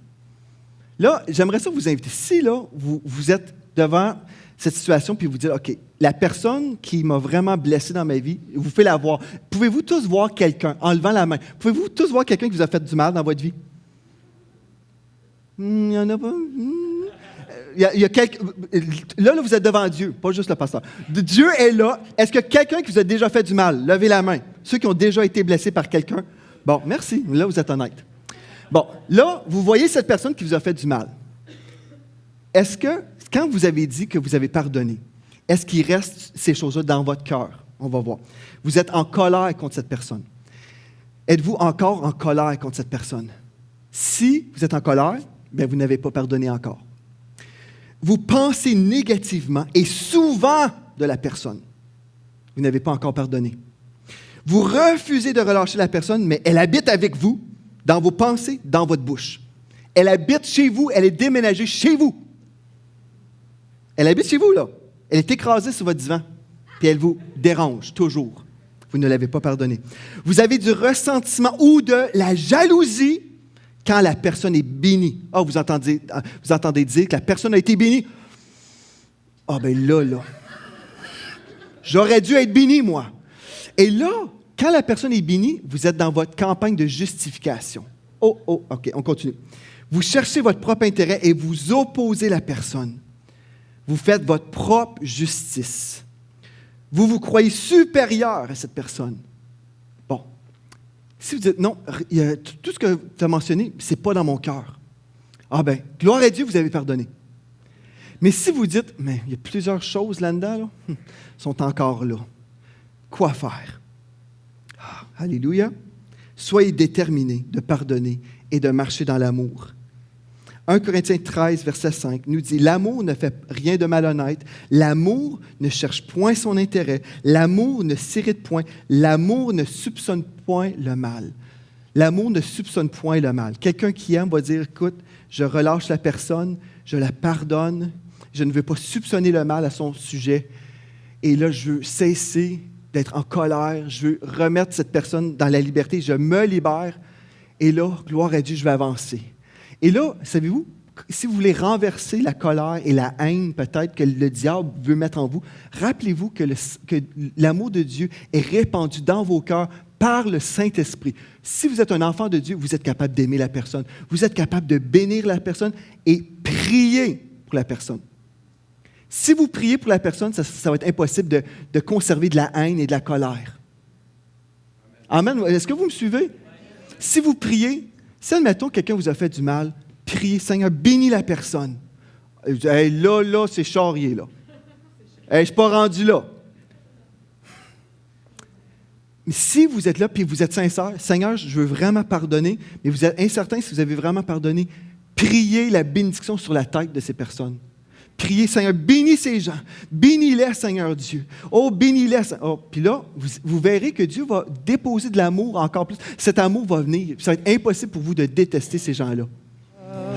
Là, j'aimerais ça vous inviter. Si, là, vous êtes devant cette situation, puis vous dites, OK, la personne qui m'a vraiment blessé dans ma vie, vous pouvez la voir. Pouvez-vous tous voir quelqu'un, en levant la main, pouvez-vous tous voir quelqu'un qui vous a fait du mal dans votre vie? Il n'y en a pas. Il y a là, vous êtes devant Dieu, pas juste le pasteur. Dieu est là. Est-ce que quelqu'un qui vous a déjà fait du mal, levez la main. Ceux qui ont déjà été blessés par quelqu'un, Bon, merci. Là, vous êtes honnête. Bon, là, vous voyez cette personne qui vous a fait du mal. Est-ce que, quand vous avez dit que vous avez pardonné, est-ce qu'il reste ces choses-là dans votre cœur? On va voir. Vous êtes en colère contre cette personne. Êtes-vous encore en colère contre cette personne? Si vous êtes en colère, bien, vous n'avez pas pardonné encore. Vous pensez négativement et souvent de la personne. Vous n'avez pas encore pardonné. Vous refusez de relâcher la personne, mais elle habite avec vous, dans vos pensées, dans votre bouche. Elle habite chez vous, elle est déménagée chez vous. Elle habite chez vous, là. Elle est écrasée sur votre divan, puis elle vous dérange toujours. Vous ne l'avez pas pardonné. Vous avez du ressentiment ou de la jalousie quand la personne est bénie. Ah, vous entendez dire que la personne a été bénie. Ah, bien là, j'aurais dû être béni, moi. Et là, quand la personne est bénie, vous êtes dans votre campagne de justification. OK, on continue. Vous cherchez votre propre intérêt et vous opposez la personne. Vous faites votre propre justice. Vous vous croyez supérieur à cette personne. Bon. Si vous dites, non, tout ce que tu as mentionné, ce n'est pas dans mon cœur. Ah bien, gloire à Dieu, vous avez pardonné. Mais si vous dites, mais il y a plusieurs choses là-dedans, sont encore là. Quoi faire? Ah, alléluia. Soyez déterminés de pardonner et de marcher dans l'amour. 1 Corinthiens 13, verset 5, nous dit « L'amour ne fait rien de malhonnête, l'amour ne cherche point son intérêt, l'amour ne s'irrite point, l'amour ne soupçonne point le mal. » L'amour ne soupçonne point le mal. Quelqu'un qui aime va dire « Écoute, je relâche la personne, je la pardonne, je ne veux pas soupçonner le mal à son sujet, et là, je veux cesser d'être en colère, je veux remettre cette personne dans la liberté, je me libère, et là, gloire à Dieu, je vais avancer. » Et là, savez-vous, si vous voulez renverser la colère et la haine peut-être que le diable veut mettre en vous, rappelez-vous que l'amour de Dieu est répandu dans vos cœurs par le Saint-Esprit. Si vous êtes un enfant de Dieu, vous êtes capable d'aimer la personne, vous êtes capable de bénir la personne et prier pour la personne. Si vous priez pour la personne, ça va être impossible de conserver de la haine et de la colère. Amen. Est-ce que vous me suivez? Si vous priez, si, admettons, quelqu'un vous a fait du mal, priez, Seigneur, bénis la personne. Hey, là, c'est charrier, là. Hey, je ne suis pas rendu là. Mais si vous êtes là et vous êtes sincère, Seigneur, je veux vraiment pardonner, mais vous êtes incertain si vous avez vraiment pardonné, priez la bénédiction sur la tête de ces personnes. Priez, Seigneur, bénis ces gens. Bénis-les, Seigneur Dieu. Oh, bénis-les. Oh, puis là, vous verrez que Dieu va déposer de l'amour encore plus. Cet amour va venir. Ça va être impossible pour vous de détester ces gens-là.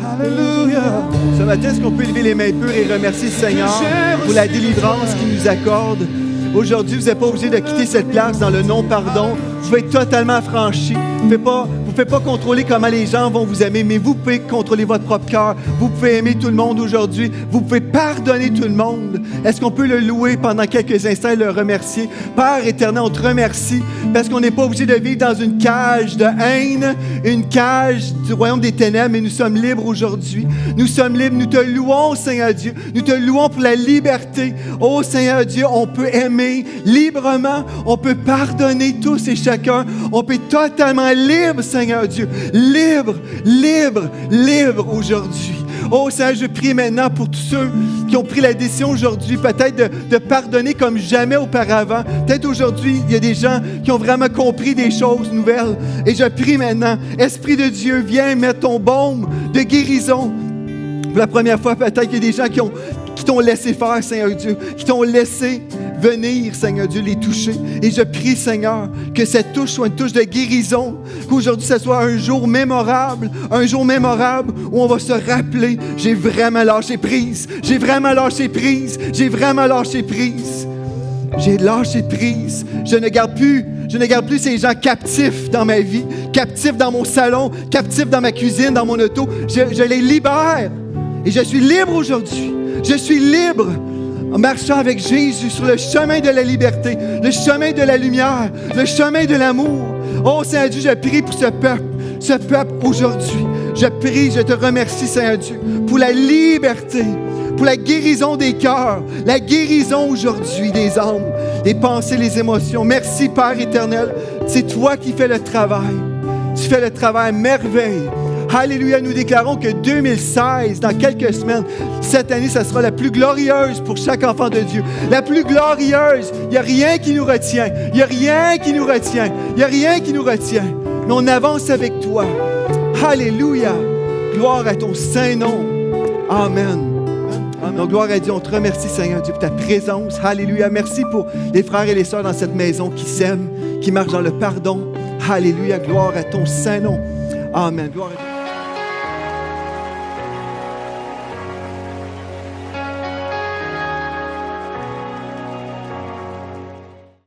Alléluia. Ce matin, est-ce qu'on peut lever les mains pures et remercier le Seigneur pour la délivrance qu'il nous accorde? Aujourd'hui, vous n'êtes pas obligé de quitter cette place dans le non-pardon. Vous pouvez être totalement affranchi. Vous ne pouvez pas contrôler comment les gens vont vous aimer, mais vous pouvez contrôler votre propre cœur. Vous pouvez aimer tout le monde aujourd'hui. Vous pouvez pardonner tout le monde. Est-ce qu'on peut le louer pendant quelques instants et le remercier? Père éternel, on te remercie parce qu'on n'est pas obligé de vivre dans une cage de haine, une cage du royaume des ténèbres, mais nous sommes libres aujourd'hui. Nous sommes libres. Nous te louons, Seigneur Dieu. Nous te louons pour la liberté. Oh, Seigneur Dieu, on peut aimer librement. On peut pardonner tous et chacun. On peut être totalement libre, Seigneur Dieu. Libre, libre, libre aujourd'hui. Oh Seigneur, je prie maintenant pour tous ceux qui ont pris la décision aujourd'hui peut-être de pardonner comme jamais auparavant. Peut-être aujourd'hui, il y a des gens qui ont vraiment compris des choses nouvelles. Et je prie maintenant, Esprit de Dieu, viens mettre ton baume de guérison. Pour la première fois, peut-être qu'il y a des gens qui t'ont laissé faire, Seigneur Dieu, qui t'ont laissé venir, Seigneur Dieu, les toucher. Et je prie, Seigneur, que cette touche soit une touche de guérison, qu'aujourd'hui, ce soit un jour mémorable où on va se rappeler, j'ai vraiment lâché prise, j'ai vraiment lâché prise, j'ai vraiment lâché prise. J'ai lâché prise. Je ne garde plus ces gens captifs dans ma vie, captifs dans mon salon, captifs dans ma cuisine, dans mon auto. Je les libère. Et je suis libre aujourd'hui. Je suis libre en marchant avec Jésus sur le chemin de la liberté, le chemin de la lumière, le chemin de l'amour. Oh Seigneur Dieu, je prie pour ce peuple aujourd'hui. Je prie, je te remercie Seigneur Dieu pour la liberté, pour la guérison des cœurs, la guérison aujourd'hui des âmes, des pensées, les émotions. Merci Père éternel, c'est toi qui fais le travail. Tu fais le travail merveille. Alléluia, nous déclarons que 2016, dans quelques semaines, cette année, ça sera la plus glorieuse pour chaque enfant de Dieu. La plus glorieuse. Il n'y a rien qui nous retient. Il n'y a rien qui nous retient. Il n'y a rien qui nous retient. Mais on avance avec toi. Alléluia. Gloire à ton saint nom. Amen. Donc, gloire à Dieu. On te remercie, Seigneur Dieu, pour ta présence. Alléluia. Merci pour les frères et les sœurs dans cette maison qui s'aiment, qui marchent dans le pardon. Alléluia. Gloire à ton saint nom. Amen. Gloire à Dieu.